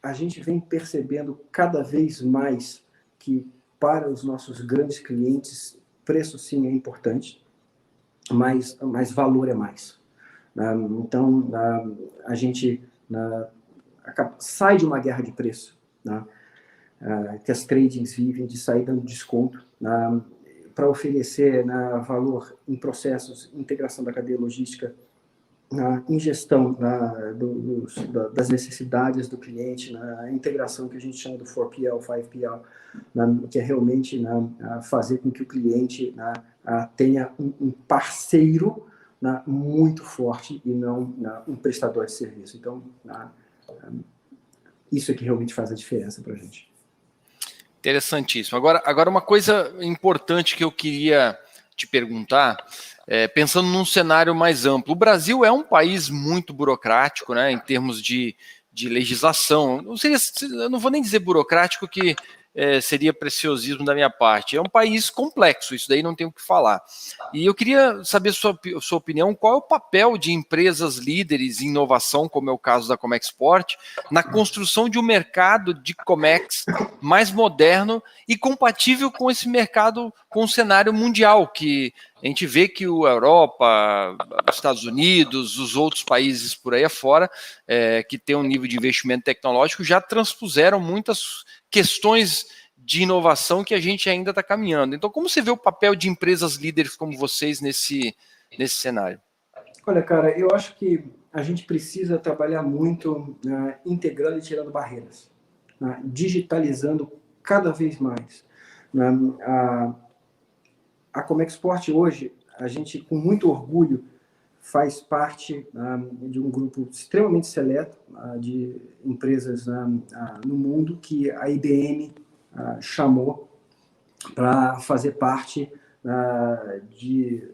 a gente vem percebendo cada vez mais que para os nossos grandes clientes, preço sim é importante, mas valor é mais. Então, a gente sai de uma guerra de preço, que as tradings vivem de sair dando desconto, para oferecer valor em processos, integração da cadeia logística, em gestão das necessidades do cliente, na integração que a gente chama do 4PL, 5PL, que é realmente fazer com que o cliente tenha um parceiro muito forte e não um prestador de serviço. Então, isso é que realmente faz a diferença para a gente.
Interessantíssimo. Agora, uma coisa importante que eu queria te perguntar, pensando num cenário mais amplo. O Brasil é um país muito burocrático, né, em termos de legislação. Eu não vou nem dizer burocrático, que seria preciosismo da minha parte. É um país complexo, isso daí não tem o que falar. E eu queria saber sua opinião, qual é o papel de empresas líderes em inovação, como é o caso da Comexport, na construção de um mercado de Comex mais moderno e compatível com esse mercado, com o cenário mundial, que a gente vê que a Europa, os Estados Unidos, os outros países por aí afora, que têm um nível de investimento tecnológico, já transpuseram muitas questões de inovação que a gente ainda está caminhando. Então, como você vê o papel de empresas líderes como vocês nesse cenário?
Olha, cara, eu acho que a gente precisa trabalhar muito integrando e tirando barreiras, digitalizando cada vez mais. A Comexport hoje, a gente com muito orgulho faz parte de um grupo extremamente seleto de empresas no mundo que a IBM chamou para fazer parte de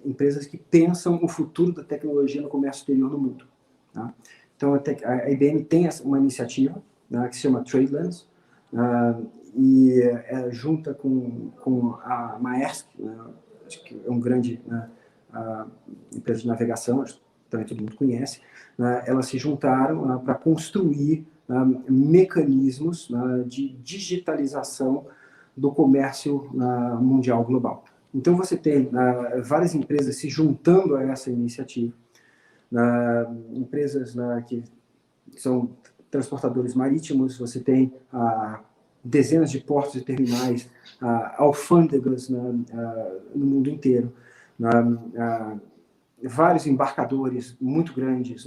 empresas que pensam o futuro da tecnologia no comércio exterior no mundo. Tá? Então, a IBM tem uma iniciativa que se chama TradeLens, e junta com a Maersk, acho que é um grande empresa de navegação, também todo mundo conhece, elas se juntaram para construir mecanismos de digitalização do comércio mundial global. Então, você tem várias empresas se juntando a essa iniciativa, empresas que são transportadores marítimos, você tem dezenas de portos e terminais, alfândegas no mundo inteiro, vários embarcadores muito grandes,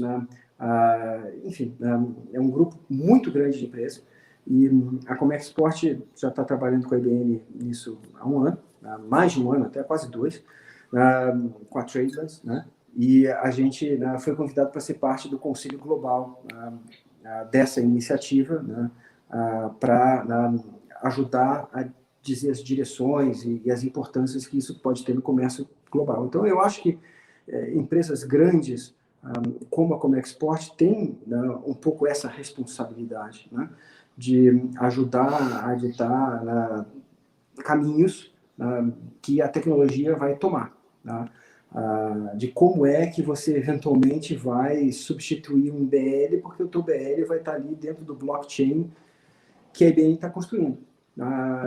enfim, é um grupo muito grande de empresas, e a Comexport já está trabalhando com a IBM nisso há um ano, mais de um ano, até quase 2, com a TradeLens, e a gente foi convidado para ser parte do Conselho Global dessa iniciativa, para ajudar a dizer as direções e as importâncias que isso pode ter no comércio global. Então, eu acho que empresas grandes, como a Comexport, têm um pouco essa responsabilidade, de ajudar a ditar caminhos que a tecnologia vai tomar, de como é que você eventualmente vai substituir um BL, porque o teu BL vai estar ali dentro do blockchain que a IBM está construindo.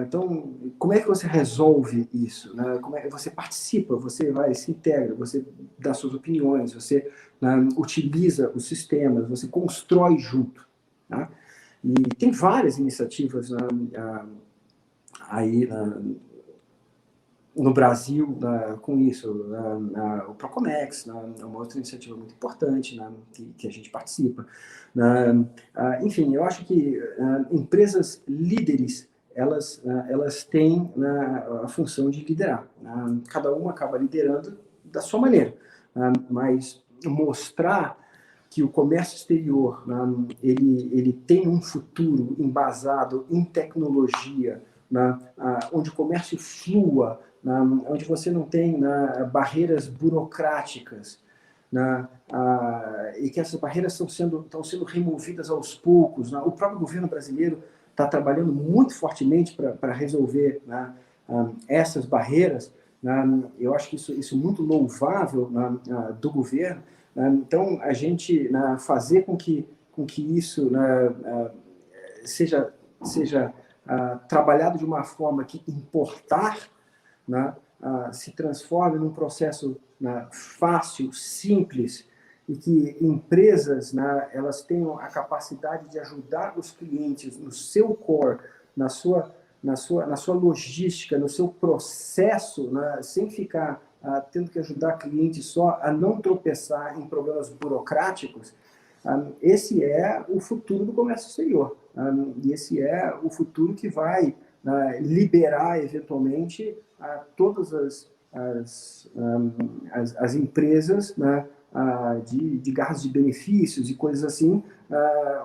Então, como é que você resolve isso? Como é que você participa, você se integra, você dá suas opiniões, você utiliza os sistemas, você constrói junto. E tem várias iniciativas aí no Brasil com isso. O Procomex é uma outra iniciativa muito importante que a gente participa. Enfim, eu acho que empresas líderes, elas têm a função de liderar. Cada uma acaba liderando da sua maneira, mas mostrar que o comércio exterior ele tem um futuro embasado em tecnologia, onde o comércio flua, onde você não tem barreiras burocráticas, e que essas barreiras estão sendo removidas aos poucos. O próprio governo brasileiro está trabalhando muito fortemente para resolver essas barreiras. Eu acho que isso é muito louvável do governo. Então, a gente fazer com que isso seja trabalhado de uma forma que importar se transforme num processo fácil, simples, e que empresas elas tenham a capacidade de ajudar os clientes no seu core, na sua logística, no seu processo, sem ficar tendo que ajudar clientes só a não tropeçar em problemas burocráticos. Esse é o futuro do comércio exterior. E esse é o futuro que vai liberar, eventualmente, todas as empresas de garras de benefícios e coisas assim,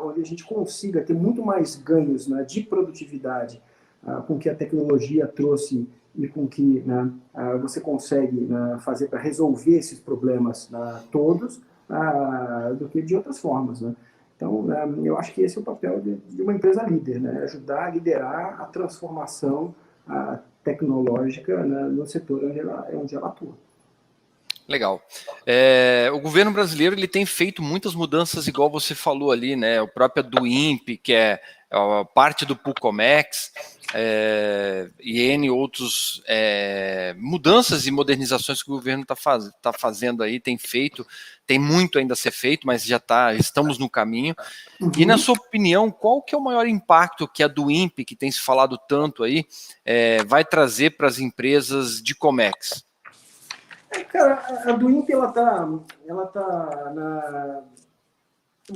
onde a gente consiga ter muito mais ganhos de produtividade com que a tecnologia trouxe e com que você consegue fazer para resolver esses problemas todos, do que de outras formas. Então, eu acho que esse é o papel de uma empresa líder, ajudar a liderar a transformação tecnológica no setor onde ela atua.
Legal. O governo brasileiro ele tem feito muitas mudanças, igual você falou ali, o próprio do INPE, que é parte do Pucomex, e N outros mudanças e modernizações que o governo tá fazendo aí, tem feito, tem muito ainda a ser feito, mas estamos no caminho. E na sua opinião, qual que é o maior impacto que a do INPE, que tem se falado tanto aí, vai trazer para as empresas de Comex?
Cara, a do INPE, ela tá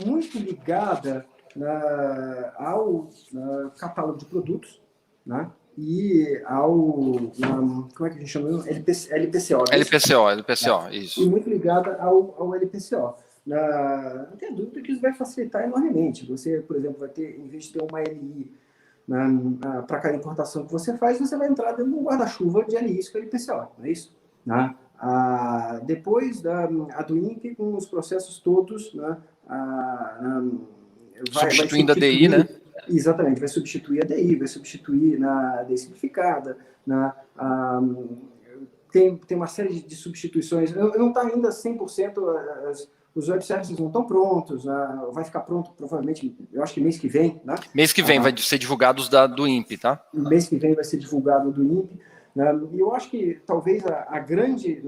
muito ligada ao catálogo de produtos, né? E como é que a gente chama? LPCO.
LPCO, isso.
E muito ligada ao LPCO. Não tem dúvida que isso vai facilitar enormemente. Você, por exemplo, vai ter, em vez de ter uma LI para cada importação que você faz, você vai entrar dentro de um guarda-chuva de LIs com LPCO, não é isso? Né? Depois a do INPE, com os processos todos, né?
Substituindo a DI, né?
Exatamente, vai substituir a DI, vai substituir a DI simplificada, tem uma série de substituições. Não está ainda 100%, os web services não estão prontos, vai ficar pronto provavelmente, eu acho que mês que vem. Né?
Mês que vem vai ser divulgado os do INPE, tá?
Mês que vem vai ser divulgado do INPE. E eu acho que talvez a grande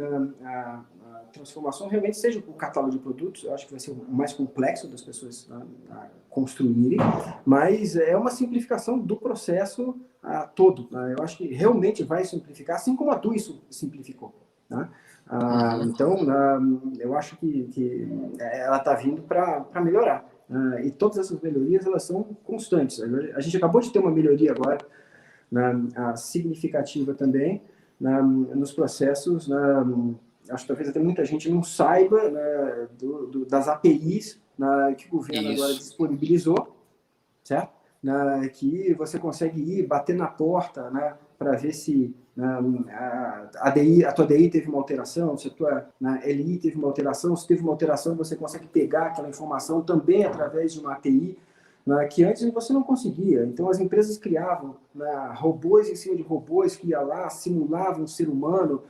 transformação realmente seja o catálogo de produtos. Eu acho que vai ser o mais complexo das pessoas construírem, mas é uma simplificação do processo todo. Eu acho que realmente vai simplificar, assim como a TUI simplificou. Né? Então, eu acho que ela está vindo para melhorar. E todas essas melhorias, elas são constantes. A gente acabou de ter uma melhoria agora, significativa também, nos processos. Acho que talvez até muita gente não saiba das APIs que o governo agora disponibilizou, certo? Que você consegue ir bater na porta para ver se a tua DI teve uma alteração, se a tua LI teve uma alteração. Se teve uma alteração, você consegue pegar aquela informação também através de uma API, que antes você não conseguia. Então, as empresas criavam robôs em cima de robôs que ia lá, simulavam um ser humano.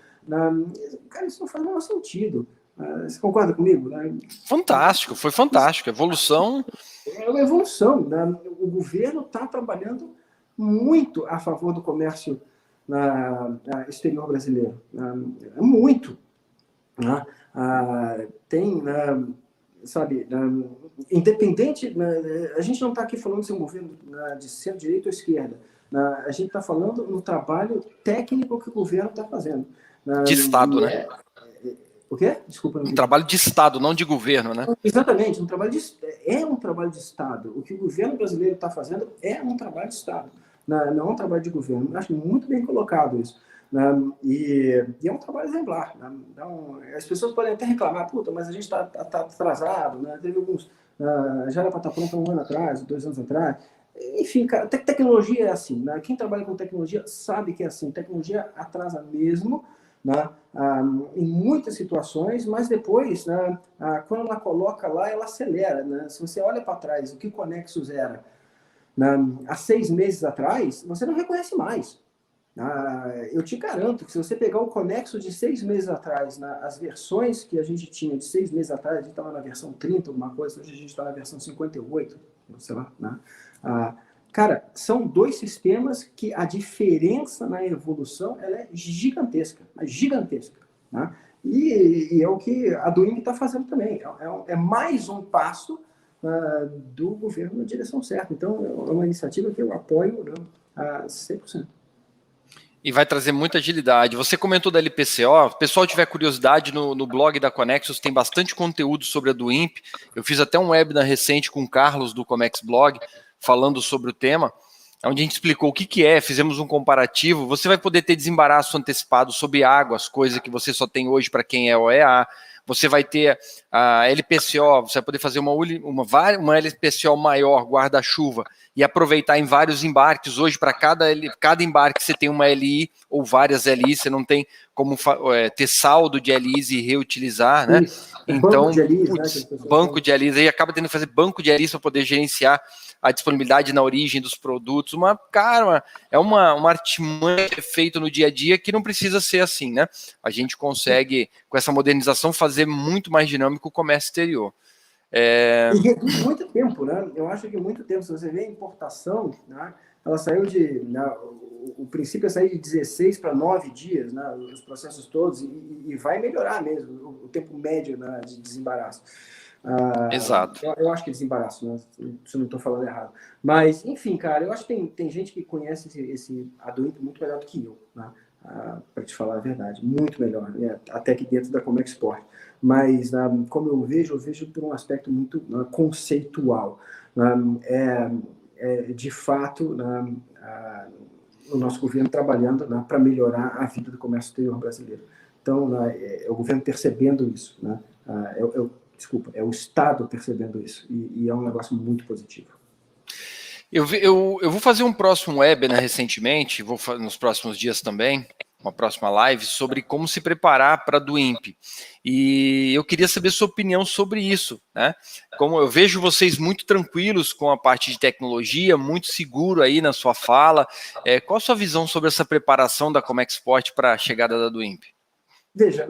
Cara, isso não faz o menor sentido. Você concorda comigo?
Fantástico, foi fantástico. Evolução.
É uma evolução. O governo está trabalhando muito a favor do comércio exterior brasileiro. Muito. Tem, sabe, independente, a gente não está aqui falando de ser um governo de centro-direita ou esquerda. A gente está falando no trabalho técnico que o governo está fazendo.
De Estado, né?
O quê? Desculpa.
Um trabalho de Estado, não de governo, né?
Exatamente, um trabalho de Estado. O que o governo brasileiro está fazendo é um trabalho de Estado, não é um trabalho de governo. Eu acho muito bem colocado isso. E é um trabalho exemplar. Então, as pessoas podem até reclamar, puta, mas a gente está atrasado, teve alguns, já era para estar pronto 1 ano atrás, 2 anos atrás. Enfim, cara, tecnologia é assim. Quem trabalha com tecnologia sabe que é assim. Tecnologia atrasa mesmo, em muitas situações, mas depois, quando ela coloca lá, ela acelera. Se você olha para trás, o que o Conexus era há 6 meses atrás, você não reconhece mais. Eu te garanto que se você pegar o Conexus de 6 meses atrás, as versões que a gente tinha de 6 meses atrás, a gente estava na versão 30, alguma coisa, hoje a gente está na versão 58, sei lá, cara, são 2 sistemas que a diferença na evolução ela é gigantesca, E é o que a do INPE está fazendo também. É mais um passo do governo na direção certa. Então, é uma iniciativa que eu apoio a 100%.
E vai trazer muita agilidade. Você comentou da LPCO, se o pessoal tiver curiosidade, no blog da Conexus tem bastante conteúdo sobre a do INPE. Eu fiz até um webinar recente com o Carlos do Comex Blog, falando sobre o tema, onde a gente explicou o que é, fizemos um comparativo. Você vai poder ter desembaraço antecipado sobre águas, coisa que você só tem hoje para quem é OEA. Você vai ter a LPCO, você vai poder fazer uma LPCO maior, guarda-chuva, e aproveitar em vários embarques. Hoje, para cada embarque, você tem uma LI ou várias LIs, você não tem como ter saldo de LIs e reutilizar, né? Então, banco de LIs, aí acaba tendo que fazer banco de LIs para poder gerenciar a disponibilidade na origem dos produtos. É uma artimanha feita no dia a dia que não precisa ser assim, né? A gente consegue, com essa modernização, fazer muito mais dinâmico o comércio exterior.
E reduz muito tempo, né? Eu acho que muito tempo, se você vê a importação, ela saiu de... o princípio é sair de 16 para 9 dias, né, os processos todos, e vai melhorar mesmo o tempo médio, né, de desembaraço.
Exato.
Eu acho que desembaraço, né, se eu não estou falando errado. Mas, enfim, cara, eu acho que tem gente que conhece esse Adobe muito melhor do que eu, né, para te falar a verdade, muito melhor, né, até que dentro da Comexport. Mas, como eu vejo por um aspecto muito conceitual. De fato, o nosso governo trabalhando, né, para melhorar a vida do comércio exterior brasileiro. Então, é o governo percebendo isso, né? Desculpa, é o Estado percebendo isso, e é um negócio muito positivo.
Eu vou fazer um próximo webinar recentemente, nos próximos dias também, uma próxima live, sobre como se preparar para a DWIMP. E eu queria saber sua opinião sobre isso, né? Como eu vejo vocês muito tranquilos com a parte de tecnologia, muito seguro aí na sua fala. Qual a sua visão sobre essa preparação da Comexport para a chegada da DWIMP?
Veja,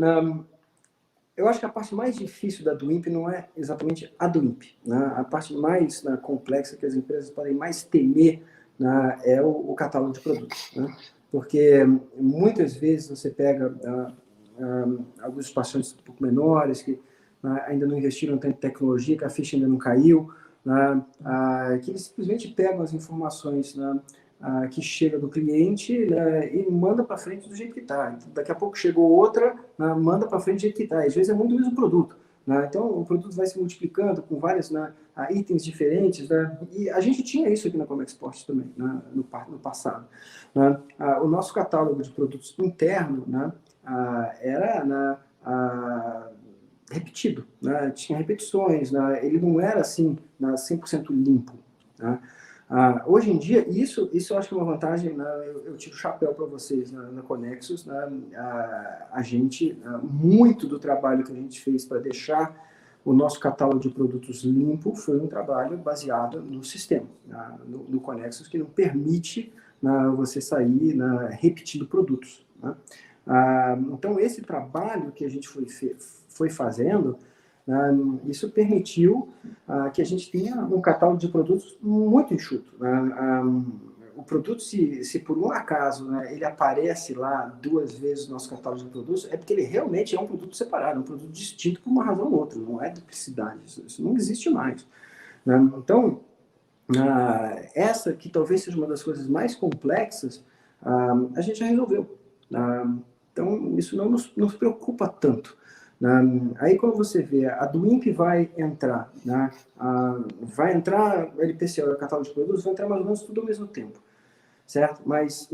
eu acho que a parte mais difícil da DWIMP não é exatamente a DWIMP, né? A parte mais complexa que as empresas podem mais temer, né, é o catálogo de produtos, né? Porque muitas vezes você pega alguns pacientes um pouco menores que ainda não investiram tanto em tecnologia, que a ficha ainda não caiu, né, que eles simplesmente pegam as informações, né, que chega do cliente, né, e manda para frente do jeito que está. Daqui a pouco chegou outra, né, manda para frente do jeito que está. Às vezes é muito do mesmo produto. Né? Então, o produto vai se multiplicando com vários, né, itens diferentes. Né? E a gente tinha isso aqui na Comexport também, né, no passado. Né? O nosso catálogo de produtos interno, né, era, né, repetido. Né? Tinha repetições. Né? Ele não era assim, 100% limpo. Né? Hoje em dia, isso eu acho que é uma vantagem, né? Eu tiro o chapéu para vocês na Conexus. Né? A gente, muito do trabalho que a gente fez para deixar o nosso catálogo de produtos limpo foi um trabalho baseado no sistema, no Conexus, que não permite você sair repetindo produtos. Né? Então, esse trabalho que a gente foi fazendo, isso permitiu que a gente tenha um catálogo de produtos muito enxuto. O produto, se por um acaso, né, ele aparece lá 2 vezes no nosso catálogo de produtos, é porque ele realmente é um produto separado, um produto distinto por uma razão ou outra, não é duplicidade, isso não existe mais. Né? Então, essa que talvez seja uma das coisas mais complexas, a gente já resolveu. Então, isso não nos preocupa tanto. Aí, quando você vê, a DWIMP vai entrar, né? Vai entrar LPCO, o catálogo de produtos, vai entrar mais ou menos tudo ao mesmo tempo, certo? Mas,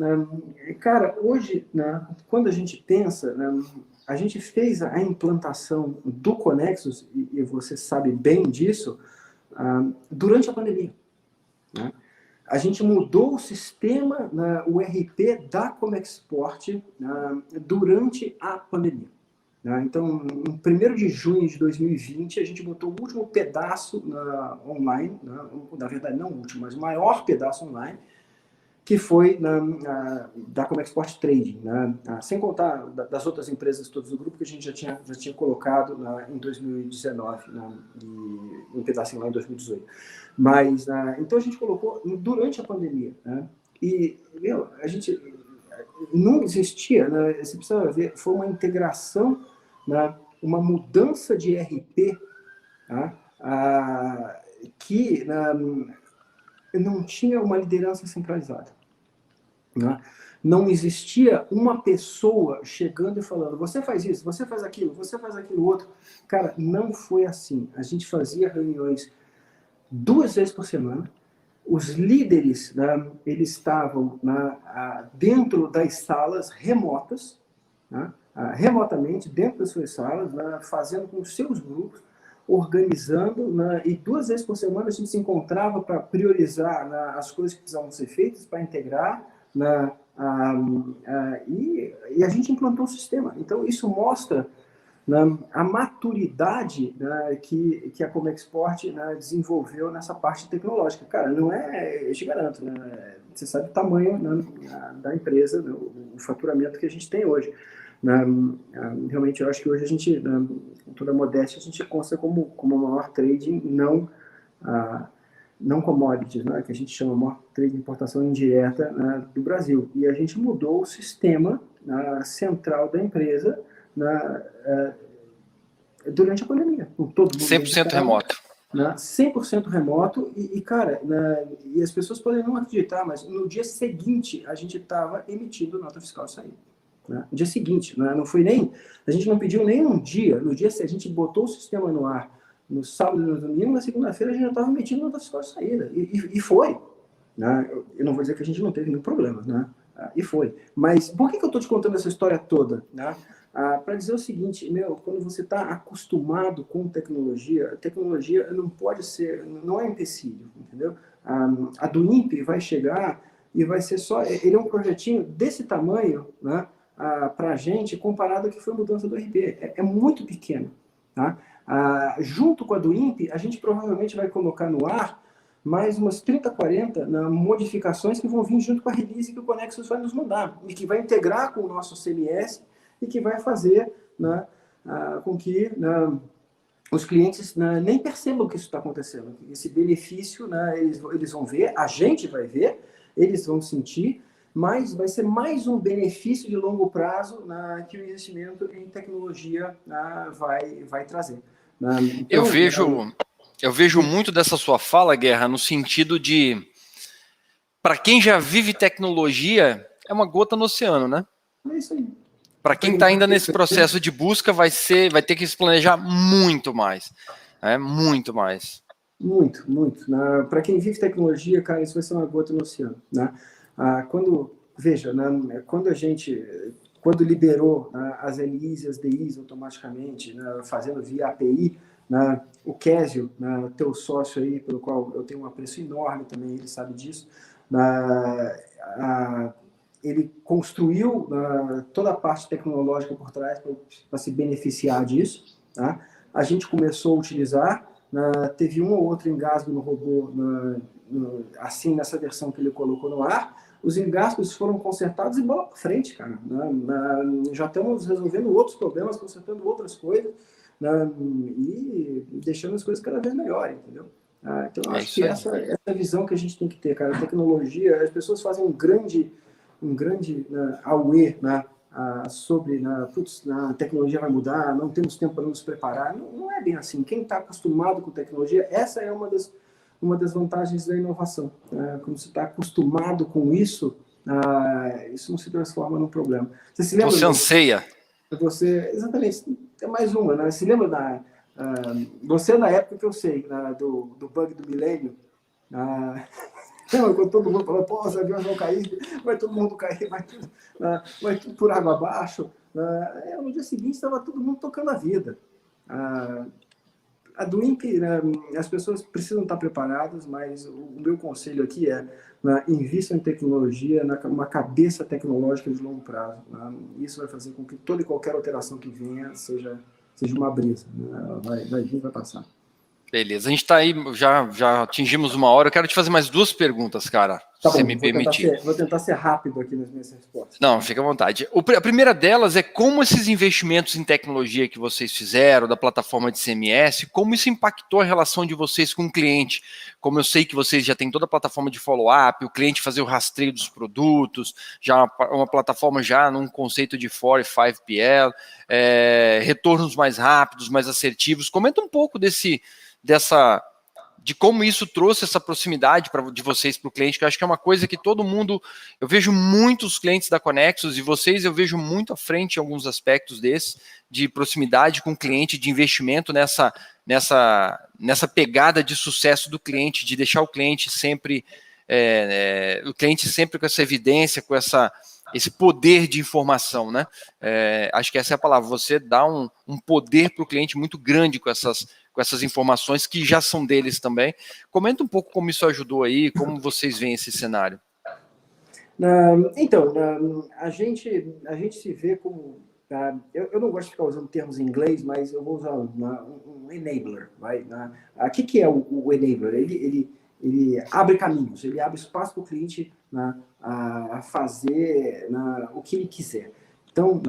cara, hoje, né, quando a gente pensa, a gente fez a implantação do Conexus, e você sabe bem disso, durante a pandemia. Né? A gente mudou o sistema, o RP da Comexport durante a pandemia. Então, em 1º de junho de 2020, a gente botou o último pedaço online, na verdade não o último, mas o maior pedaço online, que foi da Comexport Trading, sem contar das outras empresas todas do grupo que a gente já tinha colocado em 2019 e um pedacinho lá em 2018. Mas, então a gente colocou durante a pandemia. E, a gente não existia, você precisa ver, foi uma integração, uma mudança de RP que não tinha uma liderança centralizada. Não existia uma pessoa chegando e falando, você faz isso, você faz aquilo outro. Cara, não foi assim. A gente fazia reuniões 2 vezes por semana. Os líderes, eles estavam dentro das salas remotas, remotamente, dentro das suas salas, fazendo com os seus grupos, organizando, e 2 vezes por semana a gente se encontrava para priorizar as coisas que precisavam ser feitas, para integrar, e a gente implantou o sistema. Então, isso mostra a maturidade que a Comexport desenvolveu nessa parte tecnológica. Cara, não é, eu te garanto, você sabe o tamanho da empresa, o faturamento que a gente tem hoje. Realmente, eu acho que hoje a gente, com toda a modéstia, a gente consta como o maior trading não commodities, né, que a gente chama maior trade de importação indireta, né, do Brasil. E a gente mudou o sistema central da empresa durante a pandemia, com todo mundo dentro de
100%
casa,
remoto.
né, 100% remoto, cara, né, e as pessoas podem não acreditar, mas no dia seguinte a gente estava emitindo nota fiscal de saída. Né? No dia seguinte, né, não foi nem, a gente não pediu nem um dia, no dia a gente botou o sistema no ar, no sábado e no domingo, na segunda-feira a gente já estava emitindo nota fiscal de saída, e foi. Né? Eu não vou dizer que a gente não teve nenhum problema, né? E foi. Mas por que eu estou te contando essa história toda? Né? Para dizer o seguinte, quando você está acostumado com tecnologia, a tecnologia não pode ser, não é empecilho, entendeu? A do INPE vai chegar e vai ser só, ele é um projetinho desse tamanho, né, para a gente, comparado ao que foi a mudança do RP. É muito pequeno. Tá? Junto com a do INPE, a gente provavelmente vai colocar no ar mais umas 30, 40 modificações que vão vir junto com a release que o Conexus vai nos mandar e que vai integrar com o nosso CMS e que vai fazer, né, com que os clientes nem percebam que isso está acontecendo. Esse benefício, eles vão ver, a gente vai ver, eles vão sentir, mas vai ser mais um benefício de longo prazo que o investimento em tecnologia vai trazer. Então,
eu vejo muito dessa sua fala, Guerra, no sentido de, para quem já vive tecnologia, é uma gota no oceano, né?
É isso aí.
Para quem está ainda nesse processo de busca, vai ter que se planejar muito mais. Muito mais.
Muito, muito. Para quem vive tecnologia, cara, isso vai ser uma gota no oceano. Né? Quando liberou as LIs e as DIs automaticamente, fazendo via API, o Késio, teu sócio aí, pelo qual eu tenho um apreço enorme também, ele sabe disso, ele construiu toda a parte tecnológica por trás para se beneficiar disso. Tá? A gente começou a utilizar, teve um ou outro engasgo no robô, assim, nessa versão que ele colocou no ar. Os engasgos foram consertados e bola para frente, cara. Já estamos resolvendo outros problemas, consertando outras coisas, e deixando as coisas cada vez melhores, entendeu? Então, eu acho que essa visão que a gente tem que ter, cara. A tecnologia, as pessoas fazem um grande auê, sobre a tecnologia vai mudar, não temos tempo para nos preparar. Não é bem assim. Quem está acostumado com tecnologia, essa é uma das vantagens da inovação. Quando você está acostumado com isso, isso não se transforma num problema. Você se lembra?
Você anseia.
Exatamente. É mais uma, né? Se lembra você na época que eu sei, do bug do milênio, quando todo mundo falou, pô, os aviões vão cair, vai todo mundo cair, vai tudo por água abaixo. No dia seguinte estava todo mundo tocando a vida. A do INPE, as pessoas precisam estar preparadas, mas o meu conselho aqui é invista em tecnologia, uma cabeça tecnológica de longo prazo. Isso vai fazer com que toda e qualquer alteração que venha seja uma brisa. Vai vir, vai passar.
Beleza, a gente está aí, já atingimos 1 hora. Eu quero te fazer mais 2 perguntas, cara, se você me permitir.
Vou tentar ser rápido aqui nas minhas respostas.
Não, fica à vontade. A primeira delas é como esses investimentos em tecnologia que vocês fizeram, da plataforma de CMS, como isso impactou a relação de vocês com o cliente. Como eu sei que vocês já têm toda a plataforma de follow-up, o cliente fazer o rastreio dos produtos, já uma plataforma já num conceito de 4 e 5 PL, retornos mais rápidos, mais assertivos. Comenta um pouco de como isso trouxe essa proximidade de vocês para o cliente, que eu acho que é uma coisa que todo mundo, eu vejo muitos clientes da Conexus e vocês eu vejo muito à frente em alguns aspectos desses, de proximidade com o cliente, de investimento nessa pegada de sucesso do cliente, de deixar o cliente sempre com essa evidência, com esse poder de informação, né? Acho que essa é a palavra, você dá um poder para o cliente muito grande com essas informações que já são deles também. Comenta um pouco como isso ajudou aí, como vocês veem esse cenário.
Então, a gente se vê como... eu não gosto de ficar usando termos em inglês, mas eu vou usar um enabler. O que é o enabler? Ele abre caminhos, ele abre espaço para o cliente a fazer o que ele quiser. Então,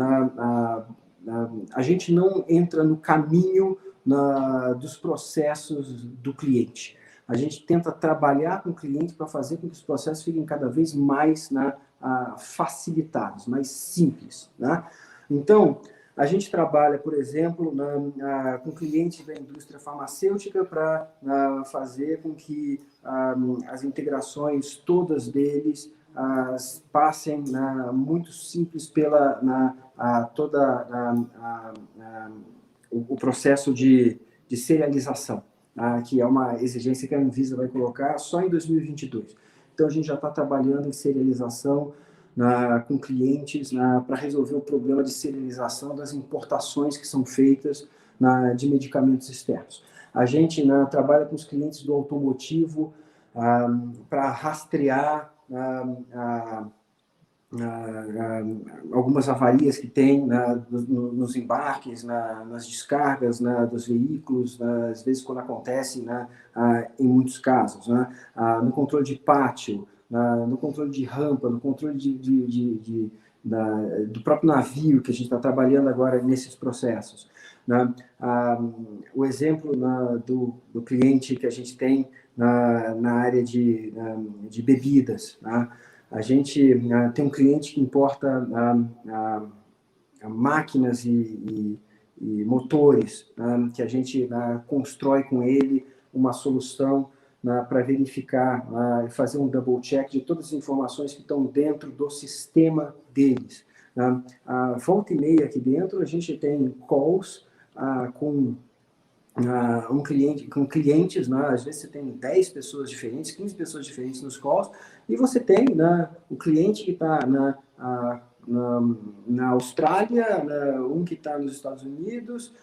a gente não entra no caminho dos processos do cliente. a gente tenta trabalhar com o cliente para fazer com que os processos fiquem cada vez mais facilitados, mais simples. Né? Então, a gente trabalha, por exemplo, com clientes da indústria farmacêutica para fazer com que as integrações todas deles passem muito simples pela o processo de serialização, que é uma exigência que a Anvisa vai colocar só em 2022. Então, a gente já está trabalhando em serialização com clientes para resolver o problema de serialização das importações que são feitas de medicamentos externos. A gente trabalha com os clientes do automotivo para rastrear algumas avarias que tem nos embarques, nas descargas dos veículos, às vezes quando acontece, em muitos casos, no controle de pátio, no controle de rampa, no controle do próprio navio, que a gente está trabalhando agora nesses processos. O exemplo do cliente que a gente tem na área de bebidas. A gente tem um cliente que importa máquinas e motores, que a gente constrói com ele uma solução para verificar, fazer um double check de todas as informações que estão dentro do sistema deles. Volta e meia aqui dentro, a gente tem calls com clientes, às vezes você tem 10 pessoas diferentes, 15 pessoas diferentes nos calls, e você tem o cliente que está na Austrália, um que está nos Estados Unidos,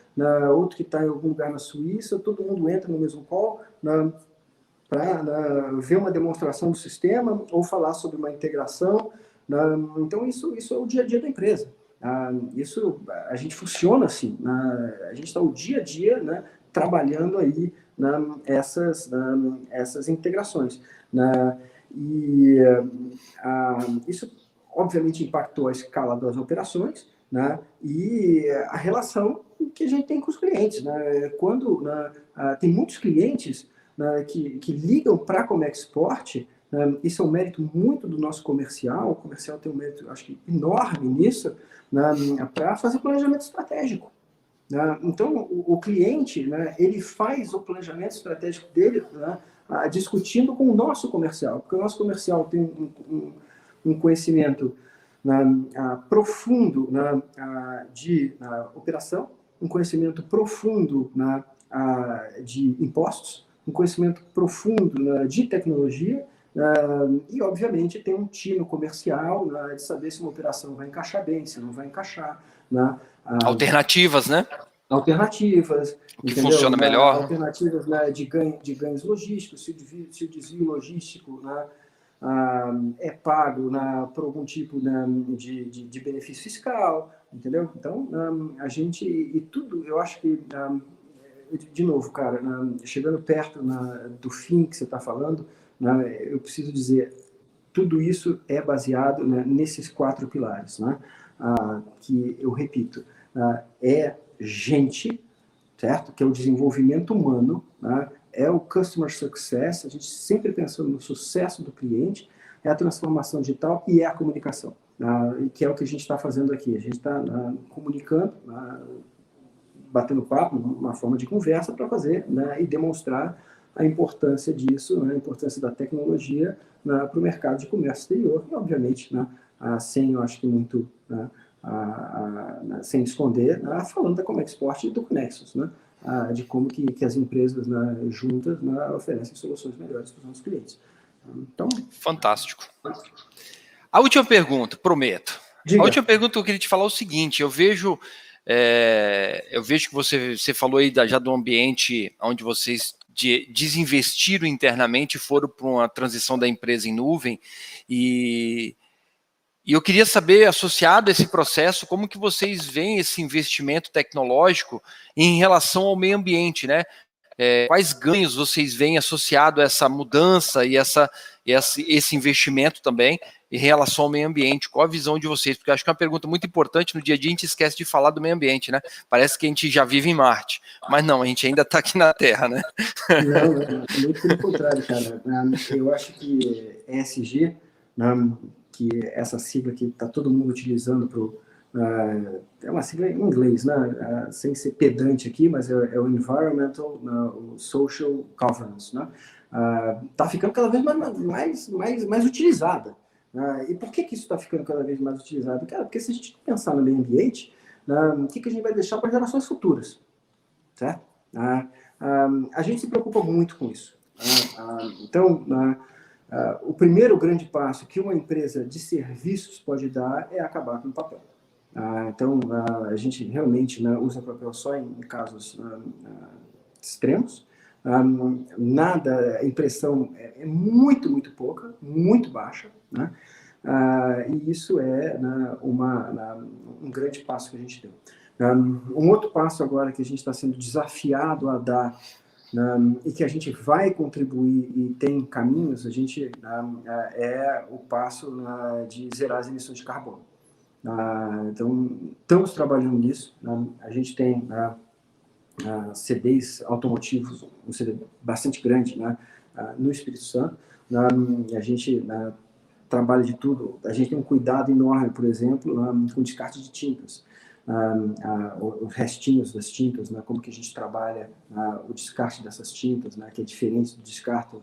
outro que está em algum lugar na Suíça, todo mundo entra no mesmo call para ver uma demonstração do sistema ou falar sobre uma integração. Então, isso é o dia a dia da empresa. Isso, a gente funciona assim. A gente está o dia a dia trabalhando aí essas integrações. E isso, obviamente, impactou a escala das operações e a relação que a gente tem com os clientes. Quando tem muitos clientes que ligam para a Comexport, isso é um mérito muito do nosso comercial. O comercial tem um mérito, acho que, enorme nisso, para fazer planejamento estratégico. Então, o cliente, ele faz o planejamento estratégico dele discutindo com o nosso comercial, porque o nosso comercial tem um conhecimento profundo de operação, um conhecimento profundo de impostos, um conhecimento profundo de tecnologia e, obviamente, tem um time comercial de saber se uma operação vai encaixar bem, se não vai encaixar.
Alternativas, né?
Alternativas.
O que funciona melhor.
Alternativas de ganhos logísticos, se o desvio logístico é pago por algum tipo de benefício fiscal, entendeu? Então, a gente, e tudo, eu acho que, de novo, cara, chegando perto do fim que você está falando, eu preciso dizer, tudo isso é baseado nesses 4 pilares, que eu repito, é gente, certo? Que é o desenvolvimento humano, é o customer success, a gente sempre pensando no sucesso do cliente, é a transformação digital e é a comunicação, que é o que a gente está fazendo aqui. A gente está comunicando, batendo papo, uma forma de conversa para fazer e demonstrar a importância disso, a importância da tecnologia para o mercado de comércio exterior e, obviamente, sem, eu acho que muito, sem esconder, falando da Comexport e do Conexus, de como que as empresas juntas oferecem soluções melhores para os nossos clientes. Então,
fantástico. A última pergunta, prometo. Diga. A última pergunta que eu queria te falar é o seguinte: eu vejo que você falou aí já do ambiente onde vocês desinvestiram internamente e foram para uma transição da empresa em nuvem, e eu queria saber, associado a esse processo, como que vocês veem esse investimento tecnológico em relação ao meio ambiente, né? quais ganhos vocês veem associado a essa mudança e esse investimento também em relação ao meio ambiente? Qual a visão de vocês? Porque eu acho que é uma pergunta muito importante. No dia a dia a gente esquece de falar do meio ambiente, né? Parece que a gente já vive em Marte, mas não, a gente ainda está aqui na Terra, né?
Não, muito pelo contrário, cara. Eu acho que ESG, que essa sigla que está todo mundo utilizando é uma sigla em inglês, né? Sem ser pedante aqui, mas é o Environmental, o Social Governance, né? Está ficando cada vez mais utilizada. E por que isso está ficando cada vez mais utilizado? Cara, porque se a gente pensar no meio ambiente, o que a gente vai deixar para as gerações futuras, certo? A gente se preocupa muito com isso. Então, o primeiro grande passo que uma empresa de serviços pode dar é acabar com o papel. Então, a gente realmente usa papel só em casos extremos. A impressão é muito, muito pouca, muito baixa, né? E isso é um grande passo que a gente deu. Um outro passo agora que a gente está sendo desafiado a dar e que a gente vai contribuir e tem caminhos, é o passo de zerar as emissões de carbono. Então, estamos trabalhando nisso. A gente tem CDs automotivos, um CD bastante grande, no Espírito Santo. A gente trabalha de tudo. A gente tem um cuidado enorme, por exemplo, com descarte de tintas. Os restinhos das tintas, como que a gente trabalha o descarte dessas tintas, que é diferente do descarte,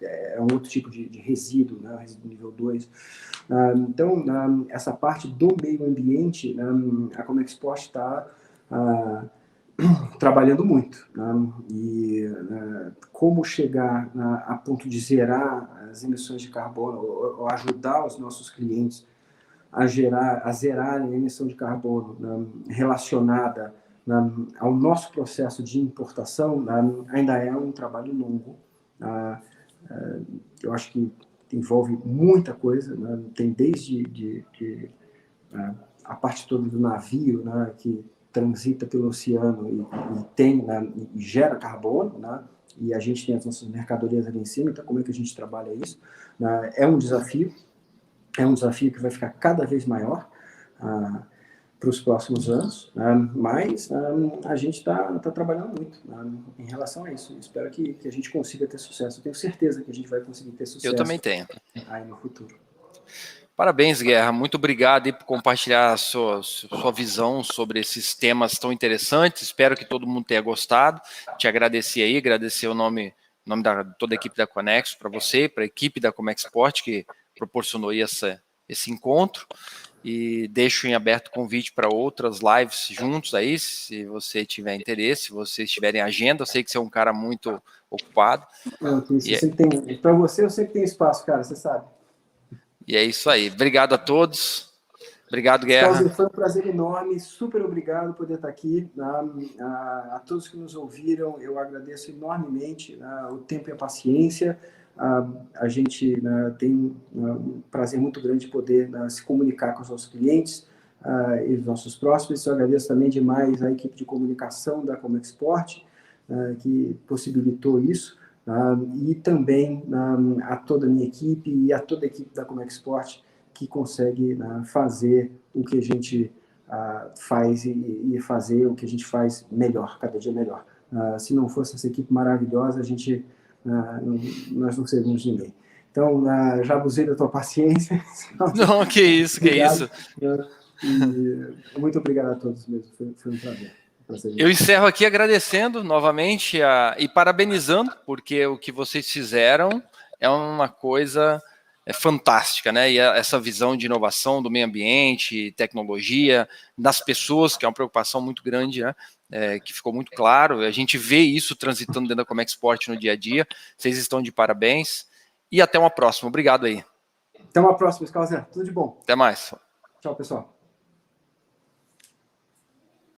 é um outro tipo de resíduo, resíduo nível 2. Então, essa parte do meio ambiente, a Comexport está trabalhando muito. E como chegar a ponto de zerar as emissões de carbono, ou ajudar os nossos clientes a zerar a emissão de carbono relacionada ao nosso processo de importação, ainda é um trabalho longo. Eu acho que envolve muita coisa, tem desde a parte toda do navio, que transita pelo oceano e gera carbono, e a gente tem as nossas mercadorias ali em cima, então como é que a gente trabalha isso? É um desafio que vai ficar cada vez maior para os próximos anos, mas a gente está trabalhando muito em relação a isso. Espero que a gente consiga ter sucesso. Eu tenho certeza que a gente vai conseguir ter sucesso.
Eu também tenho.
Aí no futuro.
Parabéns, Guerra. Muito obrigado aí por compartilhar a sua visão sobre esses temas tão interessantes. Espero que todo mundo tenha gostado. Te agradecer aí, agradecer o nome da toda a equipe da Conexo, para você, para a equipe da Comexport, que proporcionou aí esse encontro. E deixo em aberto o convite para outras lives juntos aí, se você tiver interesse, se vocês tiverem agenda. Eu sei que você é um cara muito ocupado.
Para você, eu sempre tenho espaço, cara, você sabe.
E é isso aí. Obrigado a todos. Obrigado, Guerra.
Foi um prazer enorme, super obrigado por poder estar aqui. A todos que nos ouviram, eu agradeço enormemente o tempo e a paciência. A gente tem um prazer muito grande de poder se comunicar com os nossos clientes e os nossos próximos. Eu agradeço também demais a equipe de comunicação da Comexport, que possibilitou isso. E também a toda a minha equipe e a toda a equipe da Comexport, que consegue fazer o que a gente faz e fazer o que a gente faz melhor, cada dia melhor. Se não fosse essa equipe maravilhosa, nós não seríamos ninguém. Então, já abusei da tua paciência.
Não, que isso, que isso.
E muito obrigado a todos mesmo, foi um prazer.
Eu encerro aqui agradecendo novamente e parabenizando, porque o que vocês fizeram é uma coisa fantástica, né? E essa visão de inovação do meio ambiente, tecnologia, das pessoas, que é uma preocupação muito grande, né? Que ficou muito claro. A gente vê isso transitando dentro da Comexport no dia a dia. Vocês estão de parabéns. E até uma próxima. Obrigado aí.
Até uma próxima, Scalzer. Tudo de bom.
Até mais.
Tchau, pessoal.